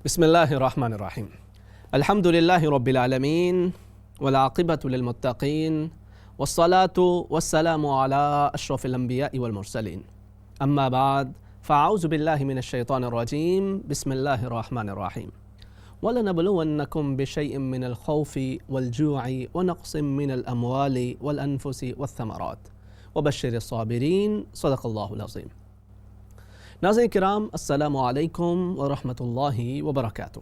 بسم اللہ الرحمن الرحیم الحمد للہ رب العالمین والعاقبۃ للمتقین والصلاة والسلام علی اشرف الانبیاء والمرسلین اما بعد فاعوذ باللہ من الشیطان الرجیم بسم اللہ الرحمن الرحیم وَلَنَبْلُوَنَّكُمْ بِشَيْءٍ مِّنَ الْخَوْفِ وَالْجُوعِ وَنَقْصٍ مِّنَ الْأَمْوَالِ وَالْأَنفُسِ وَالثَّمَرَاتِ وَبَشِّرِ الصَّابِرِينَ صدق اللہ العظیم۔ ناظرین کرام، السلام علیکم ورحمۃ اللہ وبرکاتہ۔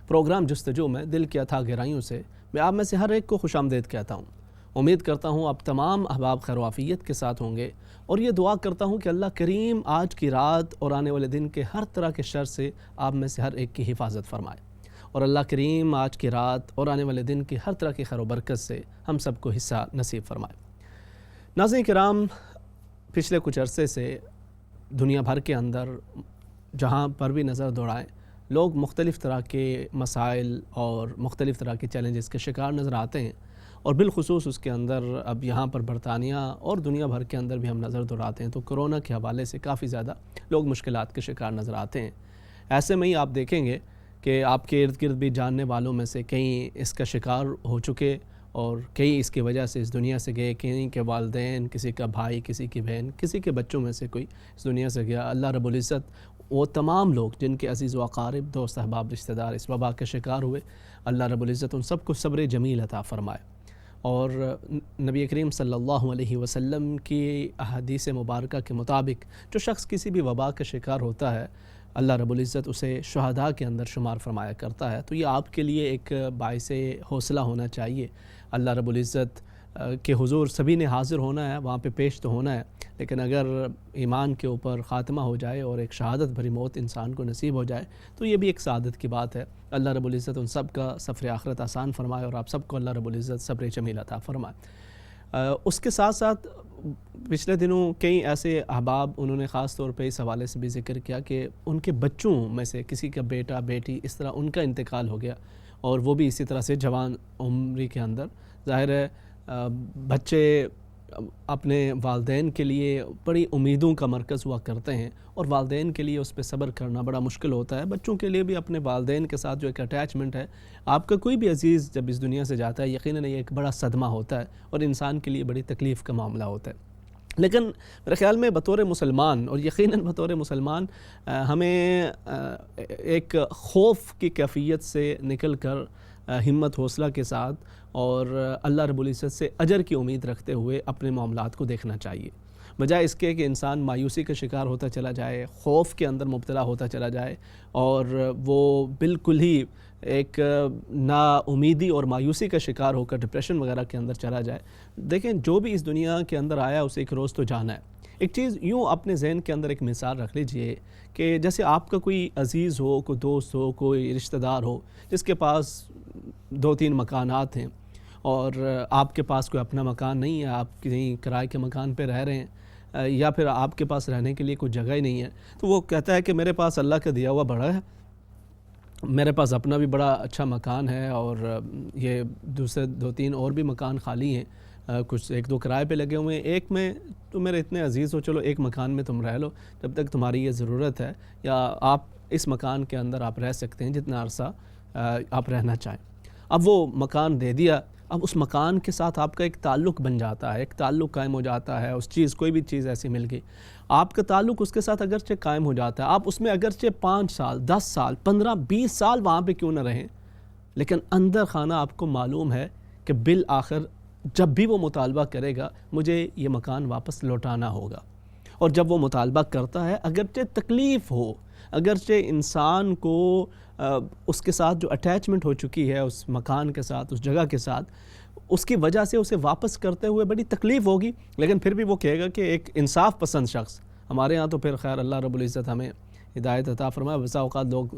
پروگرام جستجو میں دل کی اتھاہ گہرائیوں سے میں آپ میں سے ہر ایک کو خوش آمدید کہتا ہوں۔ امید کرتا ہوں آپ تمام احباب خیر و عافیت کے ساتھ ہوں گے، اور یہ دعا کرتا ہوں کہ اللہ کریم آج کی رات اور آنے والے دن کے ہر طرح کے شر سے آپ میں سے ہر ایک کی حفاظت فرمائے، اور اللہ کریم آج کی رات اور آنے والے دن کی ہر طرح کی خیر و برکت سے ہم سب کو حصہ نصیب فرمائے۔ ناظرین کرام، پچھلے کچھ عرصے سے دنیا بھر کے اندر جہاں پر بھی نظر دوڑائیں، لوگ مختلف طرح کے مسائل اور مختلف طرح کے چیلنجز کے شکار نظر آتے ہیں، اور بالخصوص اس کے اندر اب یہاں پر برطانیہ اور دنیا بھر کے اندر بھی ہم نظر دوڑاتے ہیں تو کرونا کے حوالے سے کافی زیادہ لوگ مشکلات کے شکار نظر آتے ہیں۔ ایسے میں ہی آپ دیکھیں گے کہ آپ کے ارد گرد بھی جاننے والوں میں سے کئی اس کا شکار ہو چکے، اور کئی اس کی وجہ سے اس دنیا سے گئے، کئی کے والدین، کسی کا بھائی، کسی کی بہن، کسی کے بچوں میں سے کوئی اس دنیا سے گیا۔ اللہ رب العزت وہ تمام لوگ جن کے عزیز و اقارب، دوست احباب، رشتہ دار اس وبا کے شکار ہوئے، اللہ رب العزت ان سب کو صبر جمیل عطا فرمائے، اور نبی کریم صلی اللہ علیہ وسلم کی احادیث مبارکہ کے مطابق جو شخص کسی بھی وبا کا شکار ہوتا ہے، اللہ رب العزت اسے شہداء کے اندر شمار فرمایا کرتا ہے۔ تو یہ آپ کے لیے ایک باعث حوصلہ ہونا چاہیے۔ اللہ رب العزت کے حضور سبھی نے حاضر ہونا ہے، وہاں پہ پیش تو ہونا ہے، لیکن اگر ایمان کے اوپر خاتمہ ہو جائے اور ایک شہادت بھری موت انسان کو نصیب ہو جائے تو یہ بھی ایک سعادت کی بات ہے۔ اللہ رب العزت ان سب کا سفر آخرت آسان فرمائے، اور آپ سب کو اللہ رب العزت صبر جمیل عطا فرمائے۔ اس کے ساتھ ساتھ پچھلے دنوں کئی ایسے احباب انہوں نے خاص طور پہ اس حوالے سے بھی ذکر کیا کہ ان کے بچوں میں سے کسی کا بیٹا، بیٹی، اس طرح ان کا انتقال ہو گیا، اور وہ بھی اسی طرح سے جوان عمری کے اندر۔ ظاہر ہے بچے اپنے والدین کے لیے بڑی امیدوں کا مرکز ہوا کرتے ہیں، اور والدین کے لیے اس پہ صبر کرنا بڑا مشکل ہوتا ہے۔ بچوں کے لیے بھی اپنے والدین کے ساتھ جو ایک اٹیچمنٹ ہے، آپ کا کوئی بھی عزیز جب اس دنیا سے جاتا ہے یقیناً یہ ایک بڑا صدمہ ہوتا ہے، اور انسان کے لیے بڑی تکلیف کا معاملہ ہوتا ہے۔ لیکن میرے خیال میں بطور مسلمان، اور یقیناً بطور مسلمان، ہمیں ایک خوف کی کیفیت سے نکل کر ہمت حوصلہ کے ساتھ اور اللہ رب العزت سے اجر کی امید رکھتے ہوئے اپنے معاملات کو دیکھنا چاہیے، بجائے اس کے کہ انسان مایوسی کا شکار ہوتا چلا جائے، خوف کے اندر مبتلا ہوتا چلا جائے، اور وہ بالکل ہی ایک نا امیدی اور مایوسی کا شکار ہو کر ڈپریشن وغیرہ کے اندر چلا جائے۔ دیکھیں، جو بھی اس دنیا کے اندر آیا اسے ایک روز تو جانا ہے۔ ایک چیز یوں اپنے ذہن کے اندر ایک مثال رکھ لیجئے کہ جیسے آپ کا کوئی عزیز ہو، کوئی دوست ہو، کوئی رشتہ دار ہو جس کے پاس 2-3 مکانات ہیں، اور آپ کے پاس کوئی اپنا مکان نہیں ہے، آپ کہیں کرائے کے مکان پہ رہ رہے ہیں، یا پھر آپ کے پاس رہنے کے لیے کوئی جگہ ہی نہیں ہے، تو وہ کہتا ہے کہ میرے پاس اللہ کا دیا ہوا بڑا ہے، میرے پاس اپنا بھی بڑا اچھا مکان ہے، اور یہ دوسرے 2-3 اور بھی مکان خالی ہیں، کچھ 1-2 کرائے پہ لگے ہوئے ہیں، ایک میں تو میرے اتنے عزیز ہو، چلو ایک مکان میں تم رہ لو جب تک تمہاری یہ ضرورت ہے، یا آپ اس مکان کے اندر آپ رہ سکتے ہیں جتنا عرصہ آپ رہنا چاہیں۔ اب وہ مکان دے دیا، اب اس مکان کے ساتھ آپ کا ایک تعلق بن جاتا ہے، ایک تعلق قائم ہو جاتا ہے، اس چیز کوئی بھی چیز ایسی مل گئی، آپ کا تعلق اس کے ساتھ اگرچہ قائم ہو جاتا ہے، آپ اس میں اگرچہ 5 سال، 10 سال، 15-20 سال وہاں پہ کیوں نہ رہیں، لیکن اندر خانہ آپ کو معلوم ہے کہ بالآخر جب بھی وہ مطالبہ کرے گا مجھے یہ مکان واپس لوٹانا ہوگا، اور جب وہ مطالبہ کرتا ہے اگرچہ تکلیف ہو، اگرچہ انسان کو اس کے ساتھ جو اٹیچمنٹ ہو چکی ہے اس مکان کے ساتھ، اس جگہ کے ساتھ، اس کی وجہ سے اسے واپس کرتے ہوئے بڑی تکلیف ہوگی، لیکن پھر بھی وہ کہے گا کہ ایک انصاف پسند شخص ہمارے ہاں تو پھر خیر اللہ رب العزت ہمیں ہدایت عطا فرمائے، بسا اوقات لوگ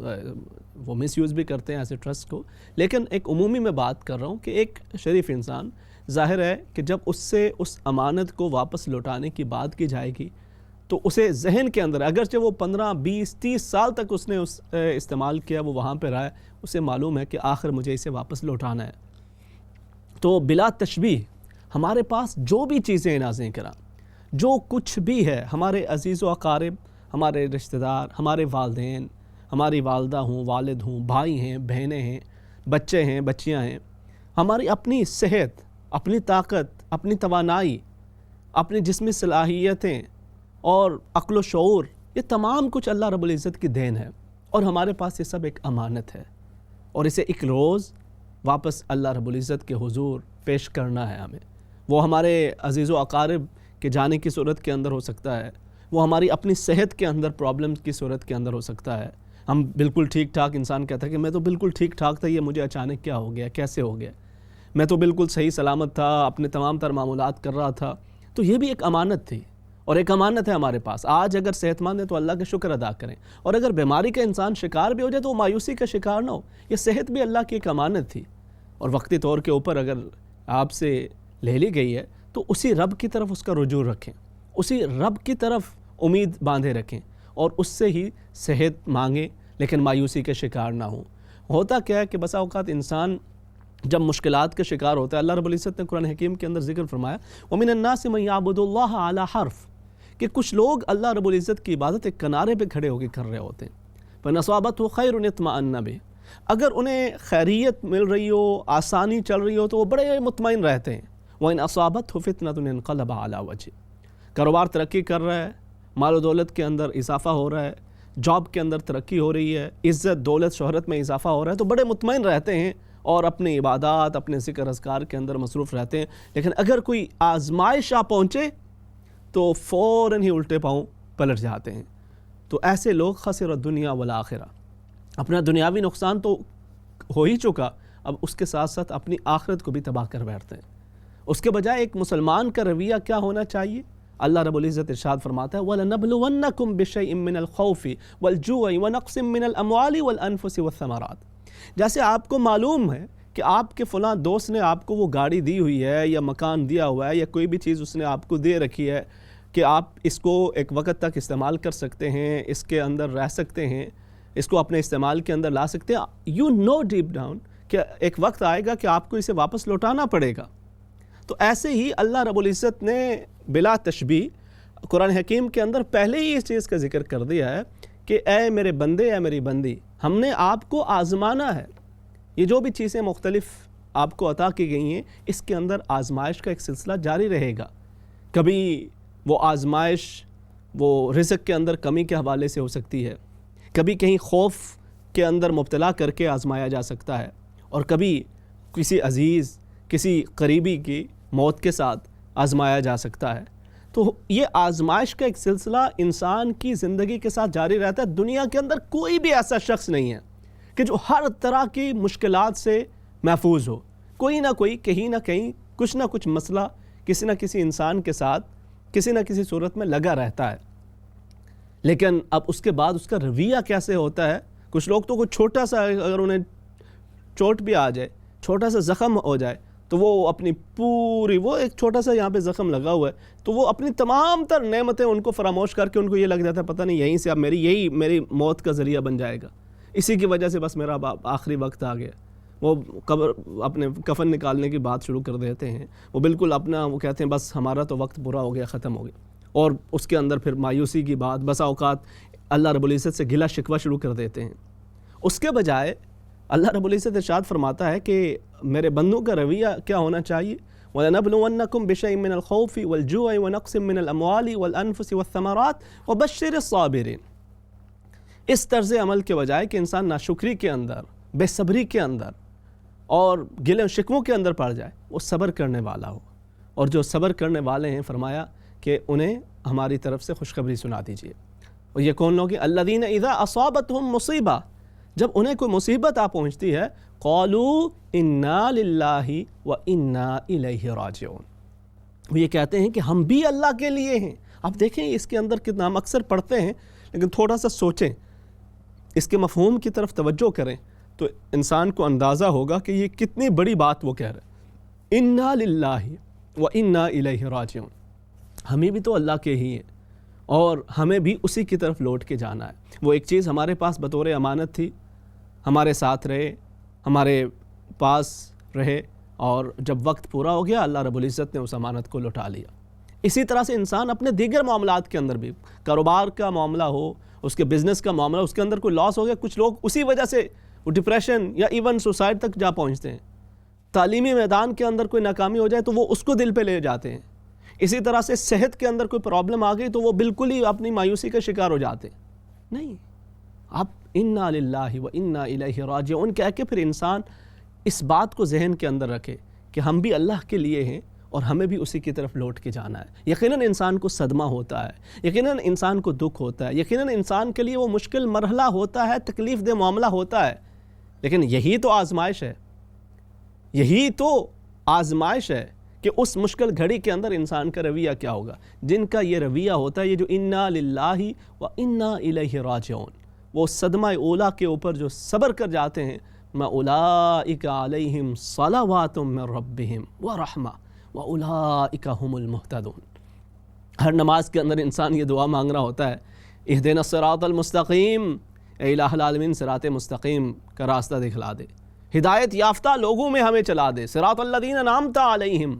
وہ مس یوز بھی کرتے ہیں ایسے ٹرسٹ کو، لیکن ایک عمومی میں بات کر رہا ہوں کہ ایک شریف انسان، ظاہر ہے کہ جب اس سے اس امانت کو واپس لوٹانے کی بات کی جائے گی تو اسے ذہن کے اندر، اگرچہ وہ 15-20-30 سال تک اس نے استعمال کیا، وہ وہاں پہ رہا ہے، اسے معلوم ہے کہ آخر مجھے اسے واپس لوٹانا ہے۔ تو بلا تشبیہ ہمارے پاس جو بھی چیزیں ناظرین کرام، جو کچھ بھی ہے، ہمارے عزیز و اقارب، ہمارے رشتہ دار، ہمارے والدین، ہماری والدہ ہوں، والد ہوں، بھائی ہیں، بہنیں ہیں، بچے ہیں، بچیاں ہیں، ہماری اپنی صحت، اپنی طاقت، اپنی توانائی، اپنی جسمی صلاحیتیں اور عقل و شعور، یہ تمام کچھ اللہ رب العزت کی دین ہے، اور ہمارے پاس یہ سب ایک امانت ہے، اور اسے ایک روز واپس اللہ رب العزت کے حضور پیش کرنا ہے ہمیں۔ وہ ہمارے عزیز و اقارب کے جانے کی صورت کے اندر ہو سکتا ہے، وہ ہماری اپنی صحت کے اندر پرابلم کی صورت کے اندر ہو سکتا ہے۔ ہم بالکل ٹھیک ٹھاک، انسان کہتا ہے کہ میں تو بالکل ٹھیک ٹھاک تھا، یہ مجھے اچانک کیا ہو گیا، کیسے ہو گیا، میں تو بالکل صحیح سلامت تھا، اپنے تمام تر معمولات کر رہا تھا۔ تو یہ بھی ایک امانت تھی، اور ایک امانت ہے ہمارے پاس۔ آج اگر صحت مند ہے تو اللہ کا شکر ادا کریں، اور اگر بیماری کا انسان شکار بھی ہو جائے تو وہ مایوسی کا شکار نہ ہو۔ یہ صحت بھی اللہ کی ایک امانت تھی، اور وقتی طور کے اوپر اگر آپ سے لے لی گئی ہے تو اسی رب کی طرف اس کا رجوع رکھیں، اسی رب کی طرف امید باندھے رکھیں، اور اس سے ہی صحت مانگیں، لیکن مایوسی کے شکار نہ ہوں۔ ہوتا کیا ہے کہ بسا اوقات انسان جب مشکلات کا شکار ہوتا ہے، اللہ رب العزت نے قرآن حکیم کے اندر ذکر فرمایا وَمِنَ النَّاسِ مَن يَعْبُدُ اللَّهَ عَلَى حَرْفٍ، کہ کچھ لوگ اللہ رب العزت کی عبادت ایک کنارے پہ کھڑے ہو کے کر رہے ہوتے ہیں۔ فَإِنْ أَصَابَتْهُ خَيْرٌ اطْمَأَنَّ بِهِ، اگر انہیں خیریت مل رہی ہو، آسانی چل رہی ہو تو وہ بڑے مطمئن رہتے ہیں۔ وَإِنْ أَصَابَتْهُ فِتْنَةٌ انقلب عَلَى وَجْهِهِ، کاروبار ترقی کر رہا ہے، مال و دولت کے اندر اضافہ ہو رہا ہے، جاب کے اندر ترقی ہو رہی ہے، عزت دولت شہرت میں اضافہ ہو رہا ہے، تو بڑے مطمئن رہتے ہیں اور اپنی عبادات، اپنے ذکر اذکار کے اندر مصروف رہتے ہیں۔ لیکن اگر کوئی آزمائش آ پہنچے تو فوراً ہی الٹے پاؤں پلٹ جاتے ہیں۔ تو ایسے لوگ خسر الدنیا والآخرہ، اپنا دنیاوی نقصان تو ہو ہی چکا، اب اس کے ساتھ ساتھ اپنی آخرت کو بھی تباہ کر بیٹھتے ہیں۔ اس کے بجائے ایک مسلمان کا رویہ کیا ہونا چاہیے؟ اللہ رب العزت ارشاد فرماتا ہے وَلَنَبْلُوَنَّكُمْ بِشَيْءٍ مِّنَ الْخَوْفِ وَالْجُوعِ وَنَقْصٍ مِّنَ الْأَمْوَالِ وَالْأَنفُسِ وَالثَّمَرَاتِ، جیسے آپ کو معلوم ہے کہ آپ کے فلاں دوست نے آپ کو وہ گاڑی دی ہوئی ہے، یا مکان دیا ہوا ہے، یا کوئی بھی چیز اس نے آپ کو دے رکھی ہے کہ آپ اس کو ایک وقت تک استعمال کر سکتے ہیں، اس کے اندر رہ سکتے ہیں، اس کو اپنے استعمال کے اندر لا سکتے ہیں۔ یو نو ڈیپ ڈاؤن کہ ایک وقت آئے گا کہ آپ کو اسے واپس لوٹانا پڑے گا۔ تو ایسے ہی اللہ رب العزت نے بلا تشبیہ قرآن حکیم کے اندر پہلے ہی اس چیز کا ذکر کر دیا ہے کہ اے میرے بندے، اے میری بندی، ہم نے آپ کو آزمانا ہے۔ یہ جو بھی چیزیں مختلف آپ کو عطا کی گئی ہیں، اس کے اندر آزمائش کا ایک سلسلہ جاری رہے گا۔ کبھی وہ آزمائش وہ رزق کے اندر کمی کے حوالے سے ہو سکتی ہے، کبھی کہیں خوف کے اندر مبتلا کر کے آزمایا جا سکتا ہے، اور کبھی کسی عزیز، کسی قریبی کی موت کے ساتھ آزمایا جا سکتا ہے۔ تو یہ آزمائش کا ایک سلسلہ انسان کی زندگی کے ساتھ جاری رہتا ہے۔ دنیا کے اندر کوئی بھی ایسا شخص نہیں ہے کہ جو ہر طرح کی مشکلات سے محفوظ ہو۔ کوئی نہ کوئی کہیں نہ کہیں کچھ نہ کچھ مسئلہ کسی نہ کسی انسان کے ساتھ کسی نہ کسی صورت میں لگا رہتا ہے۔ لیکن اب اس کے بعد اس کا رویہ کیسے ہوتا ہے؟ کچھ لوگ تو کوئی چھوٹا سا اگر انہیں چوٹ بھی آ جائے، چھوٹا سا زخم ہو جائے، تو وہ اپنی پوری، وہ ایک چھوٹا سا یہاں پہ زخم لگا ہوا ہے، تو وہ اپنی تمام تر نعمتیں ان کو فراموش کر کے ان کو یہ لگ جاتا ہے پتہ نہیں یہیں سے اب میری موت کا ذریعہ بن جائے گا، اسی کی وجہ سے بس میرا آخری وقت آ گیا۔ وہ قبر اپنے کفن نکالنے کی بات شروع کر دیتے ہیں، وہ بالکل اپنا وہ کہتے ہیں بس ہمارا تو وقت پورا ہو گیا، ختم ہو گیا، اور اس کے اندر پھر مایوسی کی بات، بسا اوقات اللہ رب العزت سے گلہ شکوہ شروع کر دیتے ہیں۔ اس کے بجائے اللہ رب العزت ارشاد فرماتا ہے کہ میرے بندوں کا رویہ کیا ہونا چاہیے؟ وَلَنَبْلُوَنَّكُمْ بِشَيْءٍ مِّنَ الْخَوْفِ وَالْجُوعِ وَنَقْصٍ مِّنَ الْأَمْوَالِ وَالْأَنفُسِ وَالثَّمَرَاتِ وَبَشِّرِ الصَّابِرِينَ۔ اس طرز عمل کے بجائے کہ انسان ناشکری کے اندر، بے صبری کے اندر اور گلے و شکووں کے اندر پڑ جائے، وہ صبر کرنے والا ہو، اور جو صبر کرنے والے ہیں فرمایا کہ انہیں ہماری طرف سے خوشخبری سنا دیجیے۔ اور یہ کون لوگ ہیں؟ الذین اذا اصابتہم مصیبہ، جب انہیں کوئی مصیبت آ پہنچتی ہے، قالوا انا للہ وانا الیہ راجعون، وہ یہ کہتے ہیں کہ ہم بھی اللہ کے لیے ہیں۔ آپ دیکھیں اس کے اندر کتنا، ہم اکثر پڑھتے ہیں لیکن تھوڑا سا سوچیں، اس کے مفہوم کی طرف توجہ کریں تو انسان کو اندازہ ہوگا کہ یہ کتنی بڑی بات وہ کہہ رہے ہیں۔ انا للہ وانا الیہ راجعون، ہمیں بھی تو اللہ کے ہی ہیں اور ہمیں بھی اسی کی طرف لوٹ کے جانا ہے۔ وہ ایک چیز ہمارے پاس بطور امانت تھی، ہمارے ساتھ رہے، ہمارے پاس رہے، اور جب وقت پورا ہو گیا اللہ رب العزت نے اس امانت کو لوٹا لیا۔ اسی طرح سے انسان اپنے دیگر معاملات کے اندر بھی، کاروبار کا معاملہ ہو، اس کے بزنس کا معاملہ، اس کے اندر کوئی لاس ہو گیا، کچھ لوگ اسی وجہ سے وہ ڈپریشن یا ایون سوسائڈ تک جا پہنچتے ہیں۔ تعلیمی میدان کے اندر کوئی ناکامی ہو جائے تو وہ اس کو دل پہ لے جاتے ہیں۔ اسی طرح سے صحت کے اندر کوئی پرابلم آ گئی تو وہ بالکل ہی اپنی مایوسی کا شکار ہو جاتے ہیں۔ نہیں، آپ انا للہ و انا الیہ راجعون کہہ کے پھر انسان اس بات کو ذہن کے اندر رکھے کہ ہم بھی اللہ کے لیے ہیں اور ہمیں بھی اسی کی طرف لوٹ کے جانا ہے۔ یقیناً انسان کو صدمہ ہوتا ہے، یقیناً انسان کو دکھ ہوتا ہے، یقیناً انسان کے لیے وہ مشکل مرحلہ ہوتا ہے، تکلیف دہ معاملہ ہوتا ہے، لیکن یہی تو آزمائش ہے، یہی تو آزمائش ہے کہ اس مشکل گھڑی کے اندر انسان کا رویہ کیا ہوگا۔ جن کا یہ رویہ ہوتا ہے، یہ جو انا للہ و انا الیہ راجعون، وہ صدمہ اولا کے اوپر جو صبر کر جاتے ہیں، اولئک علیہم صلوات من ربہم ورحمہ واولئک هم المہتدون۔ ہر نماز کے اندر انسان یہ دعا مانگ رہا ہوتا ہے، اہدنا الصراط المستقیم، اے الہ العالمین صراط مستقیم کا راستہ دکھلا دے، ہدایت یافتہ لوگوں میں ہمیں چلا دے، صراط الذین انعمت علیہم،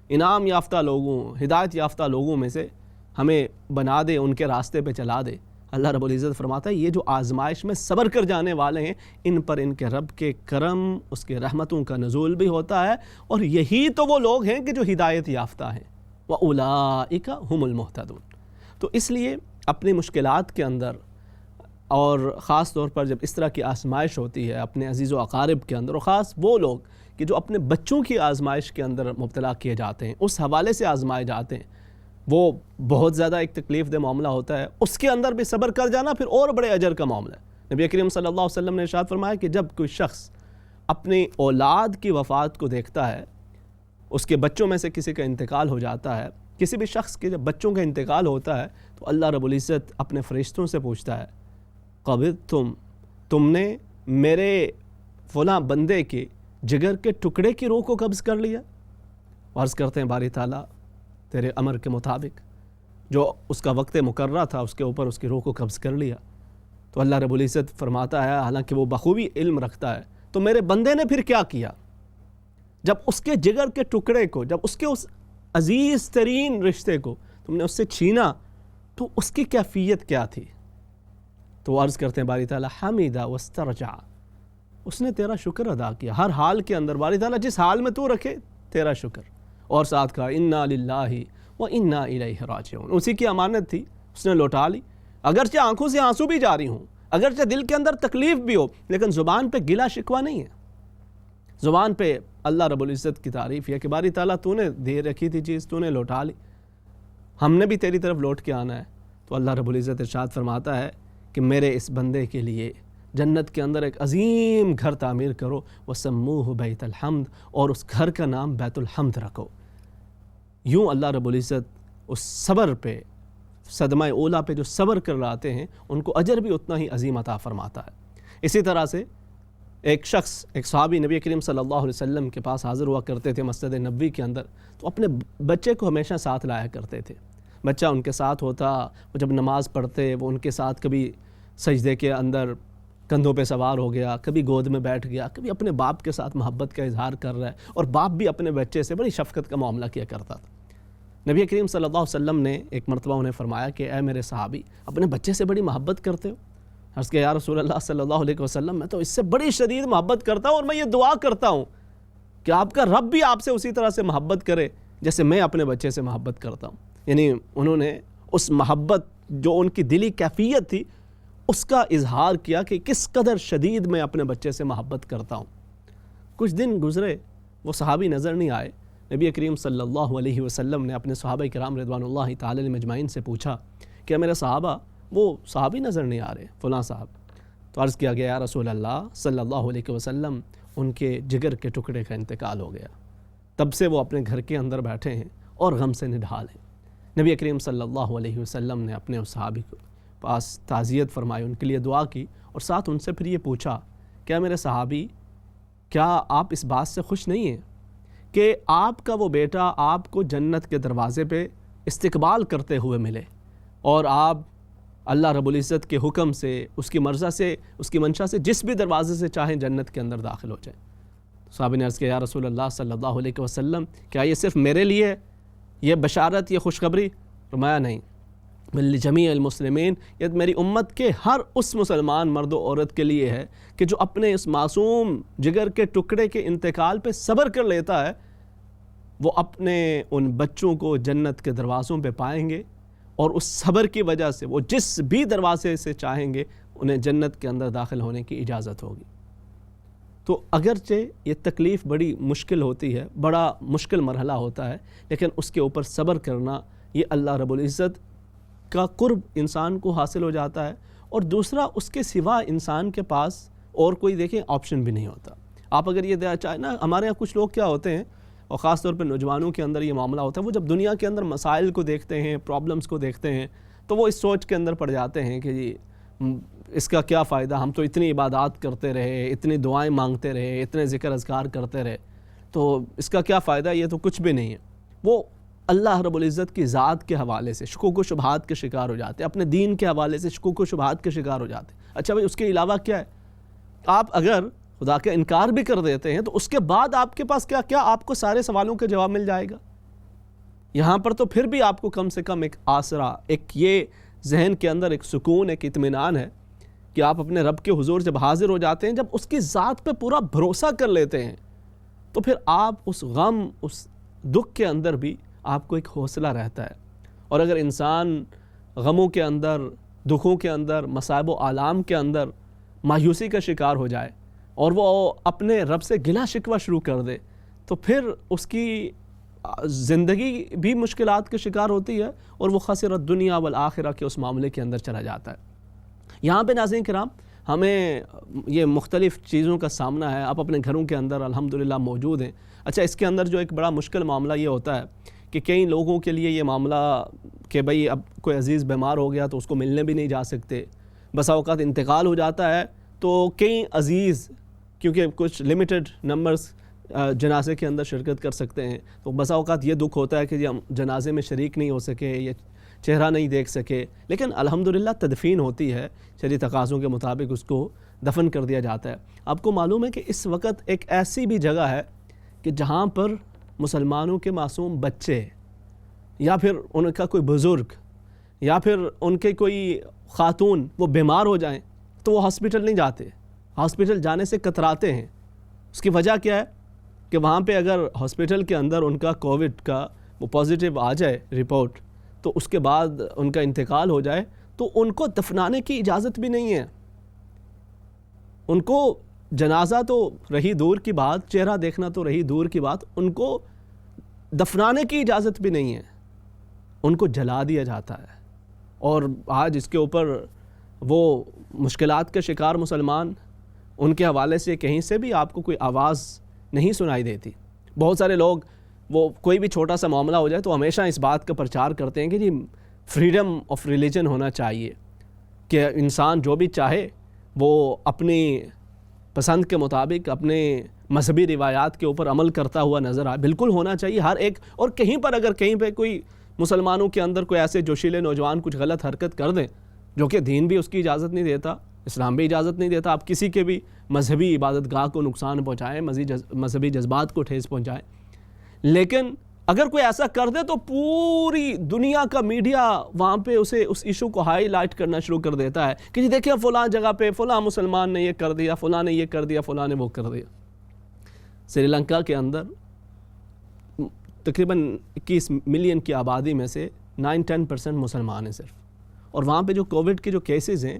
انعام یافتہ لوگوں، ہدایت یافتہ لوگوں میں سے ہمیں بنا دے، ان کے راستے پہ چلا دے۔ اللہ رب العزت فرماتا ہے یہ جو آزمائش میں صبر کر جانے والے ہیں، ان پر ان کے رب کے کرم، اس کے رحمتوں کا نزول بھی ہوتا ہے، اور یہی تو وہ لوگ ہیں کہ جو ہدایت یافتہ ہیں، وَأُولَئِكَ هُمُ الْمُهْتَدُونَ۔ تو اس لیے اپنی مشکلات کے اندر، اور خاص طور پر جب اس طرح کی آزمائش ہوتی ہے اپنے عزیز و اقارب کے اندر، اور خاص وہ لوگ کہ جو اپنے بچوں کی آزمائش کے اندر مبتلا کیے جاتے ہیں، اس حوالے سے آزمائے جاتے ہیں، وہ بہت زیادہ ایک تکلیف دہ معاملہ ہوتا ہے۔ اس کے اندر بھی صبر کر جانا پھر اور بڑے اجر کا معاملہ ہے۔ نبی کریم صلی اللہ علیہ وسلم نے ارشاد فرمایا کہ جب کوئی شخص اپنی اولاد کی وفات کو دیکھتا ہے، اس کے بچوں میں سے کسی کا انتقال ہو جاتا ہے، کسی بھی شخص کے جب بچوں کا انتقال ہوتا ہے تو اللہ رب العزت اپنے فرشتوں سے پوچھتا ہے، قبضتم، تم نے میرے فلاں بندے کے جگر کے ٹکڑے کی روح کو قبض کر لیا؟ عرض کرتے ہیں باری تعالیٰ تیرے امر کے مطابق جو اس کا وقت مقررہ تھا اس کے اوپر اس کی روح کو قبض کر لیا۔ تو اللہ رب العزت فرماتا ہے، حالانکہ وہ بخوبی علم رکھتا ہے، تو میرے بندے نے پھر کیا کیا؟ جب اس کے جگر کے ٹکڑے کو، جب اس کے اس عزیز ترین رشتے کو تم نے اس سے چھینا تو اس کی کیفیت کیا تھی؟ تو عرض کرتے ہیں باری تعالیٰ حمیدہ واسترجع، اس نے تیرا شکر ادا کیا ہر حال کے اندر، باری تعالیٰ جس حال میں تو رکھے تیرا شکر، اور ساتھ کہا انا للہ و انا الیہ راجعون، اسی کی امانت تھی، اس نے لوٹا لی، اگرچہ آنکھوں سے آنسو بھی جاری ہوں، اگرچہ دل کے اندر تکلیف بھی ہو، لیکن زبان پہ گلا شکوہ نہیں ہے، زبان پہ اللہ رب العزت کی تعریف ہے کہ باری تعالیٰ تو نے دے رکھی تھی چیز، تو نے لوٹا لی، ہم نے بھی تیری طرف لوٹ کے آنا ہے۔ تو اللہ رب العزت ارشاد فرماتا ہے کہ میرے اس بندے کے لیے جنت کے اندر ایک عظیم گھر تعمیر کرو، وَسَمُّوهُ بَيْتَ الْحَمْدِ، اور اس گھر کا نام بیت الحمد رکھو۔ یوں اللہ رب العزت اس صبر پہ، صدمہ اولا پہ جو صبر کر لاتے ہیں ان کو اجر بھی اتنا ہی عظیم عطا فرماتا ہے۔ اسی طرح سے ایک شخص، ایک صحابی نبی کریم صلی اللہ علیہ وسلم کے پاس حاضر ہوا کرتے تھے مسجد نبوی کے اندر، تو اپنے بچے کو ہمیشہ ساتھ لایا کرتے تھے، بچہ ان کے ساتھ ہوتا، وہ جب نماز پڑھتے وہ ان کے ساتھ کبھی سجدے کے اندر کندھوں پہ سوار ہو گیا، کبھی گود میں بیٹھ گیا، کبھی اپنے باپ کے ساتھ محبت کا اظہار کر رہا ہے، اور باپ بھی اپنے بچے سے بڑی شفقت کا معاملہ کیا کرتا تھا۔ نبی کریم صلی اللہ علیہ وسلم نے ایک مرتبہ انہیں فرمایا کہ اے میرے صحابی، اپنے بچے سے بڑی محبت کرتے ہو؟ عرض کیا یا رسول اللہ صلی اللہ علیہ وسلم، میں تو اس سے بڑی شدید محبت کرتا ہوں، اور میں یہ دعا کرتا ہوں کہ آپ کا رب بھی آپ سے اسی طرح سے محبت کرے جیسے میں اپنے بچے سے محبت کرتا ہوں۔ یعنی انہوں نے اس محبت جو ان کی دلی کیفیت تھی اس کا اظہار کیا کہ کس قدر شدید میں اپنے بچے سے محبت کرتا ہوں۔ کچھ دن گزرے، وہ صحابی نظر نہیں آئے، نبی کریم صلی اللہ علیہ وسلم نے اپنے صحابہ کرام رضوان اللہ تعالی علیہم اجمعین سے پوچھا کہ میرے صحابہ، وہ صحابی نظر نہیں آ رہے فلاں صاحب۔ تو عرض کیا گیا یا رسول اللہ صلی اللہ علیہ وسلم، ان کے جگر کے ٹکڑے کا انتقال ہو گیا، تب سے وہ اپنے گھر کے اندر بیٹھے ہیں اور غم سے نڈھال ہیں۔ نبی کریم صلی اللہ علیہ وسلم نے اپنے اس صحابی کو پاس تعزیت فرمائی، ان کے لیے دعا کی، اور ساتھ ان سے پھر یہ پوچھا کیا میرے صحابی، کیا آپ اس بات سے خوش نہیں ہیں کہ آپ کا وہ بیٹا آپ کو جنت کے دروازے پہ استقبال کرتے ہوئے ملے، اور آپ اللہ رب العزت کے حکم سے، اس کی مرضی سے، اس کی منشا سے جس بھی دروازے سے چاہیں جنت کے اندر داخل ہو جائیں؟ صحابی نے عرض کیا یا رسول اللہ صلی اللہ علیہ وسلم، کیا یہ صرف میرے لیے؟ یہ بشارت، یہ خوشخبری فرمایا نہیں، بل جمیع المسلمین، یہ میری امت کے ہر اس مسلمان مرد و عورت کے لیے ہے کہ جو اپنے اس معصوم جگر کے ٹکڑے کے انتقال پہ صبر کر لیتا ہے، وہ اپنے ان بچوں کو جنت کے دروازوں پہ پائیں گے، اور اس صبر کی وجہ سے وہ جس بھی دروازے سے چاہیں گے انہیں جنت کے اندر داخل ہونے کی اجازت ہوگی۔ تو اگرچہ یہ تکلیف بڑی مشکل ہوتی ہے، بڑا مشکل مرحلہ ہوتا ہے، لیکن اس کے اوپر صبر کرنا، یہ اللہ رب العزت کا قرب انسان کو حاصل ہو جاتا ہے، اور دوسرا اس کے سوا انسان کے پاس اور کوئی دیکھیں آپشن بھی نہیں ہوتا۔ آپ اگر یہ چاہیں نا، ہمارے یہاں کچھ لوگ کیا ہوتے ہیں، اور خاص طور پہ نوجوانوں کے اندر یہ معاملہ ہوتا ہے، وہ جب دنیا کے اندر مسائل کو دیکھتے ہیں، پرابلمز کو دیکھتے ہیں، تو وہ اس سوچ کے اندر پڑ جاتے ہیں کہ جی اس کا کیا فائدہ، ہم تو اتنی عبادات کرتے رہے، اتنی دعائیں مانگتے رہے، اتنے ذکر اذکار کرتے رہے، تو اس کا کیا فائدہ، یہ تو کچھ بھی نہیں ہے۔ وہ اللہ رب العزت کی ذات کے حوالے سے شکوک و شبہات کے شکار ہو جاتے ہیں، اپنے دین کے حوالے سے شکوک و شبہات کے شکار ہو جاتے ہیں۔ اچھا بھائی، اس کے علاوہ کیا ہے؟ آپ اگر خدا کا انکار بھی کر دیتے ہیں تو اس کے بعد آپ کے پاس کیا آپ کو سارے سوالوں کا جواب مل جائے گا؟ یہاں پر تو پھر بھی آپ کو کم سے کم ایک آسرا، ایک یہ ذہن کے اندر ایک سکون، ایک اطمینان ہے کہ آپ اپنے رب کے حضور جب حاضر ہو جاتے ہیں، جب اس کی ذات پہ پورا بھروسہ کر لیتے ہیں، تو پھر آپ اس غم، اس دکھ کے اندر بھی آپ کو ایک حوصلہ رہتا ہے۔ اور اگر انسان غموں کے اندر، دکھوں کے اندر، مصائب و آلام کے اندر مایوسی کا شکار ہو جائے اور وہ اپنے رب سے گلہ شکوہ شروع کر دے، تو پھر اس کی زندگی بھی مشکلات کا شکار ہوتی ہے، اور وہ خسرت دنیا والآخرہ کے اس معاملے کے اندر چلا جاتا ہے۔ یہاں پہ ناظرین کرام، ہمیں یہ مختلف چیزوں کا سامنا ہے، آپ اپنے گھروں کے اندر الحمدللہ موجود ہیں۔ اچھا، اس کے اندر جو ایک بڑا مشکل معاملہ یہ ہوتا ہے کہ کئی لوگوں کے لیے یہ معاملہ کہ بھئی اب کوئی عزیز بیمار ہو گیا تو اس کو ملنے بھی نہیں جا سکتے، بسا اوقات انتقال ہو جاتا ہے تو کئی عزیز، کیونکہ کچھ لمیٹڈ نمبرز جنازے کے اندر شرکت کر سکتے ہیں، تو بسا اوقات یہ دکھ ہوتا ہے کہ ہم جنازے میں شریک نہیں ہو سکے یا چہرہ نہیں دیکھ سکے، لیکن الحمدللہ تدفین ہوتی ہے، شرعی تقاضوں کے مطابق اس کو دفن کر دیا جاتا ہے۔ آپ کو معلوم ہے کہ اس وقت ایک ایسی بھی جگہ ہے کہ جہاں پر مسلمانوں کے معصوم بچے یا پھر ان کا کوئی بزرگ یا پھر ان کے کوئی خاتون وہ بیمار ہو جائیں تو وہ ہاسپٹل نہیں جاتے، ہاسپٹل جانے سے کتراتے ہیں۔ اس کی وجہ کیا ہے کہ وہاں پہ اگر ہاسپٹل کے اندر ان کا کووڈ کا وہ پازیٹیو آ جائے رپورٹ، تو اس کے بعد ان کا انتقال ہو جائے تو ان کو دفنانے کی اجازت بھی نہیں ہے۔ ان کو جنازہ تو رہی دور کی بات، چہرہ دیکھنا تو رہی دور کی بات، ان کو دفنانے کی اجازت بھی نہیں ہے، ان کو جلا دیا جاتا ہے۔ اور آج اس کے اوپر وہ مشکلات کا شکار مسلمان، ان کے حوالے سے کہیں سے بھی آپ کو کوئی آواز نہیں سنائی دیتی۔ بہت سارے لوگ وہ کوئی بھی چھوٹا سا معاملہ ہو جائے تو ہمیشہ اس بات کا پرچار کرتے ہیں کہ جی فریڈم آف ریلیجن ہونا چاہیے، کہ انسان جو بھی چاہے وہ اپنی پسند کے مطابق اپنے مذہبی روایات کے اوپر عمل کرتا ہوا نظر آئے۔ بالکل ہونا چاہیے ہر ایک، اور کہیں پر اگر کہیں پہ کوئی مسلمانوں کے اندر کوئی ایسے جوشیلے نوجوان کچھ غلط حرکت کر دیں جو کہ دین بھی اس کی اجازت نہیں دیتا، اسلام بھی اجازت نہیں دیتا، آپ کسی کے بھی مذہبی عبادت گاہ کو نقصان پہنچائیں، مذہبی جذبات کو ٹھیس پہنچائیں، لیکن اگر کوئی ایسا کر دے تو پوری دنیا کا میڈیا وہاں پہ اسے اس ایشو کو ہائی لائٹ کرنا شروع کر دیتا ہے کہ جی دیکھیں فلاں جگہ پہ فلاں مسلمان نے یہ کر دیا، فلاں نے یہ کر دیا، فلاں نے وہ کر دیا۔ سری لنکا کے اندر تقریباً 21 ملین کی آبادی میں سے 9-10% مسلمان ہیں صرف، اور وہاں پہ جو کووڈ کے جو کیسز ہیں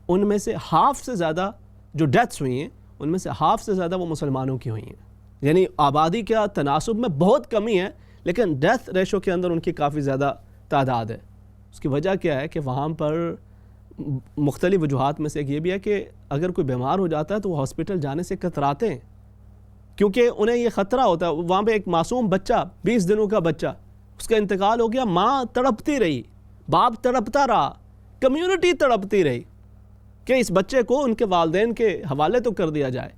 ان میں سے ہاف سے زیادہ جو ڈیتھس ہوئی ہیں ان میں سے ہاف سے زیادہ وہ مسلمانوں کی ہوئی ہیں۔ یعنی آبادی کا تناسب میں بہت کمی ہے، لیکن ڈیتھ ریشو کے اندر ان کی کافی زیادہ تعداد ہے۔ اس کی وجہ کیا ہے کہ وہاں پر مختلف وجوہات میں سے ایک یہ بھی ہے کہ اگر کوئی بیمار ہو جاتا ہے تو وہ ہاسپٹل جانے سے کتراتے ہیں، کیونکہ انہیں یہ خطرہ ہوتا ہے۔ وہاں پہ ایک معصوم بچہ، 20 دنوں کا بچہ، اس کا انتقال ہو گیا، ماں تڑپتی رہی، باپ تڑپتا رہا، کمیونٹی تڑپتی رہی کہ اس بچے کو ان کے والدین کے حوالے تو کر دیا جائے،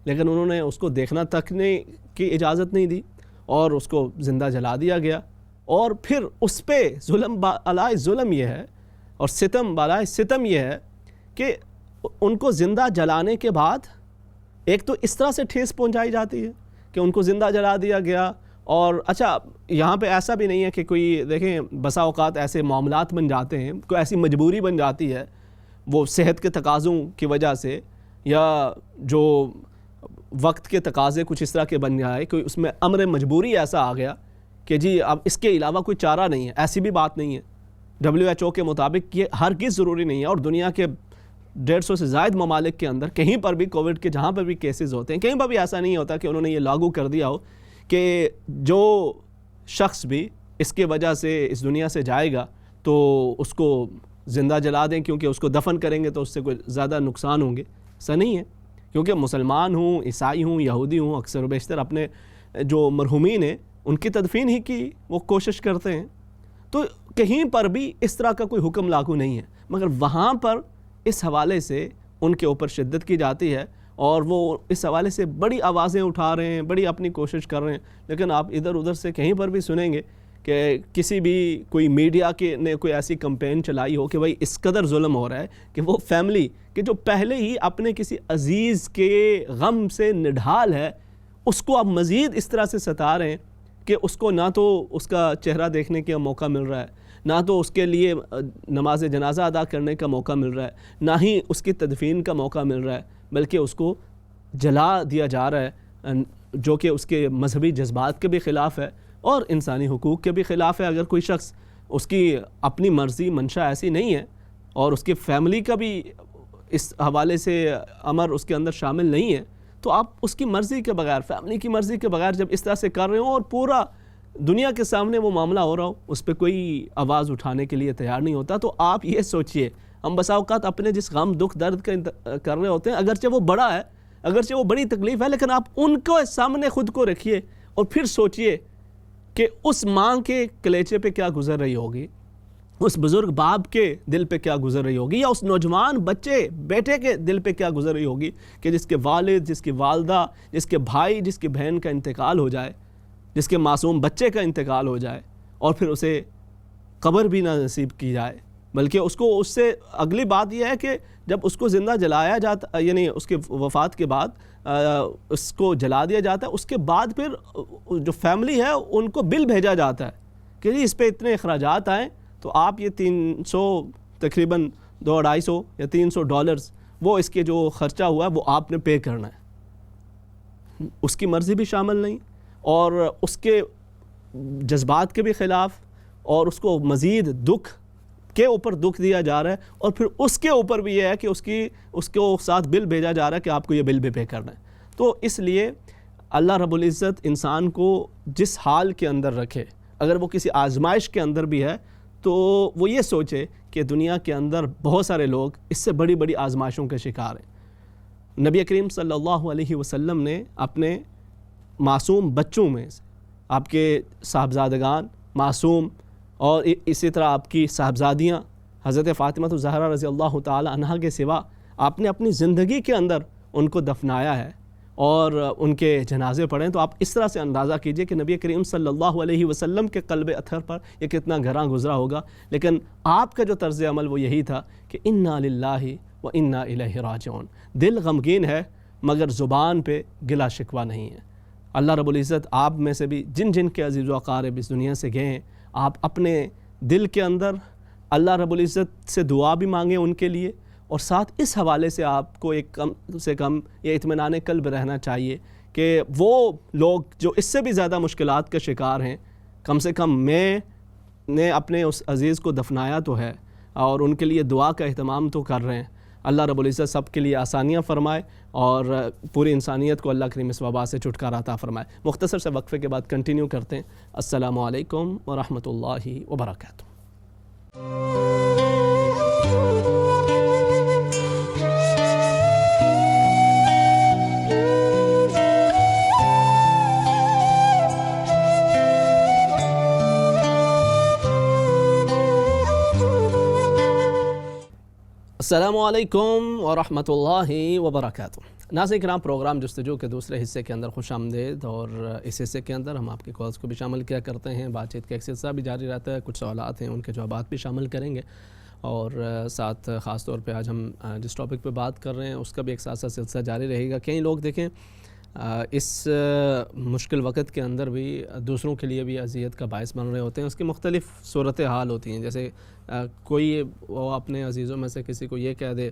لیکن انہوں نے اس کو دیکھنا تک کی اجازت نہیں دی اور اس کو زندہ جلا دیا گیا۔ اور پھر اس پہ ظلم بالائے ظلم یہ ہے اور ستم بالائے ستم یہ ہے کہ ان کو زندہ جلانے کے بعد ایک تو اس طرح سے ٹھیس پہنچائی جاتی ہے کہ ان کو زندہ جلا دیا گیا، اور اچھا یہاں پہ ایسا بھی نہیں ہے کہ کوئی دیکھیں بسا اوقات ایسے معاملات بن جاتے ہیں، کوئی ایسی مجبوری بن جاتی ہے وہ صحت کے تقاضوں کی وجہ سے، یا جو وقت کے تقاضے کچھ اس طرح کے بن جائے، کوئی اس میں امر مجبوری ایسا آ گیا کہ جی اب اس کے علاوہ کوئی چارہ نہیں ہے، ایسی بھی بات نہیں ہے۔ WHO کے مطابق یہ ہرگز ضروری نہیں ہے، اور دنیا کے 150 سے زائد ممالک کے اندر کہیں پر بھی کووڈ کے جہاں پر بھی کیسز ہوتے ہیں، کہیں پر بھی ایسا نہیں ہوتا کہ انہوں نے یہ لاگو کر دیا ہو کہ جو شخص بھی اس کے وجہ سے اس دنیا سے جائے گا تو اس کو زندہ جلا دیں، کیونکہ اس کو دفن کریں گے تو اس سے کوئی زیادہ نقصان ہوں گے۔ ایسا نہیں ہے، کیونکہ مسلمان ہوں، عیسائی ہوں، یہودی ہوں، اکثر و بیشتر اپنے جو مرحومین ہیں ان کی تدفین ہی کی وہ کوشش کرتے ہیں۔ تو کہیں پر بھی اس طرح کا کوئی حکم لاگو نہیں ہے، مگر وہاں پر اس حوالے سے ان کے اوپر شدت کی جاتی ہے، اور وہ اس حوالے سے بڑی آوازیں اٹھا رہے ہیں، بڑی اپنی کوشش کر رہے ہیں۔ لیکن آپ ادھر ادھر سے کہیں پر بھی سنیں گے کہ کسی بھی کوئی میڈیا کے نے کوئی ایسی کمپین چلائی ہو کہ بھئی اس قدر ظلم ہو رہا ہے کہ وہ فیملی کہ جو پہلے ہی اپنے کسی عزیز کے غم سے نڈھال ہے، اس کو اب مزید اس طرح سے ستا رہے ہیں کہ اس کو نہ تو اس کا چہرہ دیکھنے کا موقع مل رہا ہے، نہ تو اس کے لیے نماز جنازہ ادا کرنے کا موقع مل رہا ہے، نہ ہی اس کی تدفین کا موقع مل رہا ہے، بلکہ اس کو جلا دیا جا رہا ہے، جو کہ اس کے مذہبی جذبات کے بھی خلاف ہے اور انسانی حقوق کے بھی خلاف ہے۔ اگر کوئی شخص اس کی اپنی مرضی منشا ایسی نہیں ہے اور اس کی فیملی کا بھی اس حوالے سے امر اس کے اندر شامل نہیں ہے، تو آپ اس کی مرضی کے بغیر، فیملی کی مرضی کے بغیر جب اس طرح سے کر رہے ہوں اور پورا دنیا کے سامنے وہ معاملہ ہو رہا ہو، اس پہ کوئی آواز اٹھانے کے لیے تیار نہیں ہوتا، تو آپ یہ سوچئے ہم بسا اوقات اپنے جس غم دکھ درد کا کر رہے ہوتے ہیں، اگرچہ وہ بڑا ہے، اگرچہ وہ بڑی تکلیف ہے، لیکن آپ ان کو سامنے خود کو رکھیے اور پھر سوچئے کہ اس ماں کے کلیچے پہ کیا گزر رہی ہوگی، اس بزرگ باپ کے دل پہ کیا گزر رہی ہوگی، یا اس نوجوان بچے بیٹے کے دل پہ کیا گزر رہی ہوگی کہ جس کے والد، جس کی والدہ، جس کے بھائی، جس کی بہن کا انتقال ہو جائے، جس کے معصوم بچے کا انتقال ہو جائے، اور پھر اسے قبر بھی نہ نصیب کی جائے، بلکہ اس کو اس سے اگلی بات یہ ہے کہ جب اس کو زندہ جلایا جاتا، یعنی اس کے وفات کے بعد اس کو جلا دیا جاتا ہے، اس کے بعد پھر جو فیملی ہے ان کو بل بھیجا جاتا ہے کہ جی اس پہ اتنے اخراجات آئیں، تو آپ یہ 300 تقریباً $200 یا $300 وہ اس کے جو خرچہ ہوا ہے وہ آپ نے پے کرنا ہے۔ اس کی مرضی بھی شامل نہیں، اور اس کے جذبات کے بھی خلاف، اور اس کو مزید دکھ کے اوپر دکھ دیا جا رہا ہے، اور پھر اس کے اوپر بھی یہ ہے کہ اس کو ساتھ بل بھیجا جا رہا ہے کہ آپ کو یہ بل بھی پے کرنا ہے۔ تو اس لیے اللہ رب العزت انسان کو جس حال کے اندر رکھے، اگر وہ کسی آزمائش کے اندر بھی ہے تو وہ یہ سوچے کہ دنیا کے اندر بہت سارے لوگ اس سے بڑی بڑی آزمائشوں کے شکار ہیں۔ نبی کریم صلی اللہ علیہ وسلم نے اپنے معصوم بچوں میں سے، آپ کے صاحبزادگان معصوم، اور اسی طرح آپ کی صاحبزادیاں حضرت فاطمہ الزہرا رضی اللہ تعالی عنہا کے سوا، آپ نے اپنی زندگی کے اندر ان کو دفنایا ہے اور ان کے جنازے پڑھیں، تو آپ اس طرح سے اندازہ کیجئے کہ نبی کریم صلی اللہ علیہ وسلم کے قلب اطہر پر یہ کتنا گھراں گزرا ہوگا۔ لیکن آپ کا جو طرز عمل وہ یہی تھا کہ انا للہ و انا الیہ راجعون، دل غمگین ہے مگر زبان پہ گلا شکوہ نہیں ہے۔ اللہ رب العزت آپ میں سے بھی جن جن کے عزیز و اقارب اس دنیا سے گئے ہیں، آپ اپنے دل کے اندر اللہ رب العزت سے دعا بھی مانگیں ان کے لیے، اور ساتھ اس حوالے سے آپ کو ایک کم سے کم یہ اطمینان قلب رہنا چاہیے کہ وہ لوگ جو اس سے بھی زیادہ مشکلات کا شکار ہیں، کم سے کم میں نے اپنے اس عزیز کو دفنایا تو ہے، اور ان کے لیے دعا کا اہتمام تو کر رہے ہیں۔ اللہ رب العزت سب کے لیے آسانیاں فرمائے اور پوری انسانیت کو اللہ کریم اس وبا سے چھٹکارا عطا فرمائے۔ مختصر سے وقفے کے بعد کنٹینیو کرتے ہیں۔ السلام علیکم ورحمۃ اللہ وبرکاتہ۔ السلام علیکم ورحمۃ اللہ وبرکاتہ۔ ناظرین کرام، پروگرام جستجو کے دوسرے حصے کے اندر خوش آمدید، اور اس حصے کے اندر ہم آپ کے کالز کو بھی شامل کیا کرتے ہیں، بات چیت کا ایک سلسلہ بھی جاری رہتا ہے، کچھ سوالات ہیں ان کے جوابات بھی شامل کریں گے، اور ساتھ خاص طور پہ آج ہم جس ٹاپک پہ بات کر رہے ہیں اس کا بھی ایک ساتھ سلسلہ جاری رہے گا۔ کئی لوگ دیکھیں اس مشکل وقت کے اندر بھی دوسروں کے لیے بھی اذیت کا باعث بن رہے ہوتے ہیں. اس کی مختلف صورت حال ہوتی ہیں. جیسے کوئی وہ اپنے عزیزوں میں سے کسی کو یہ کہہ دے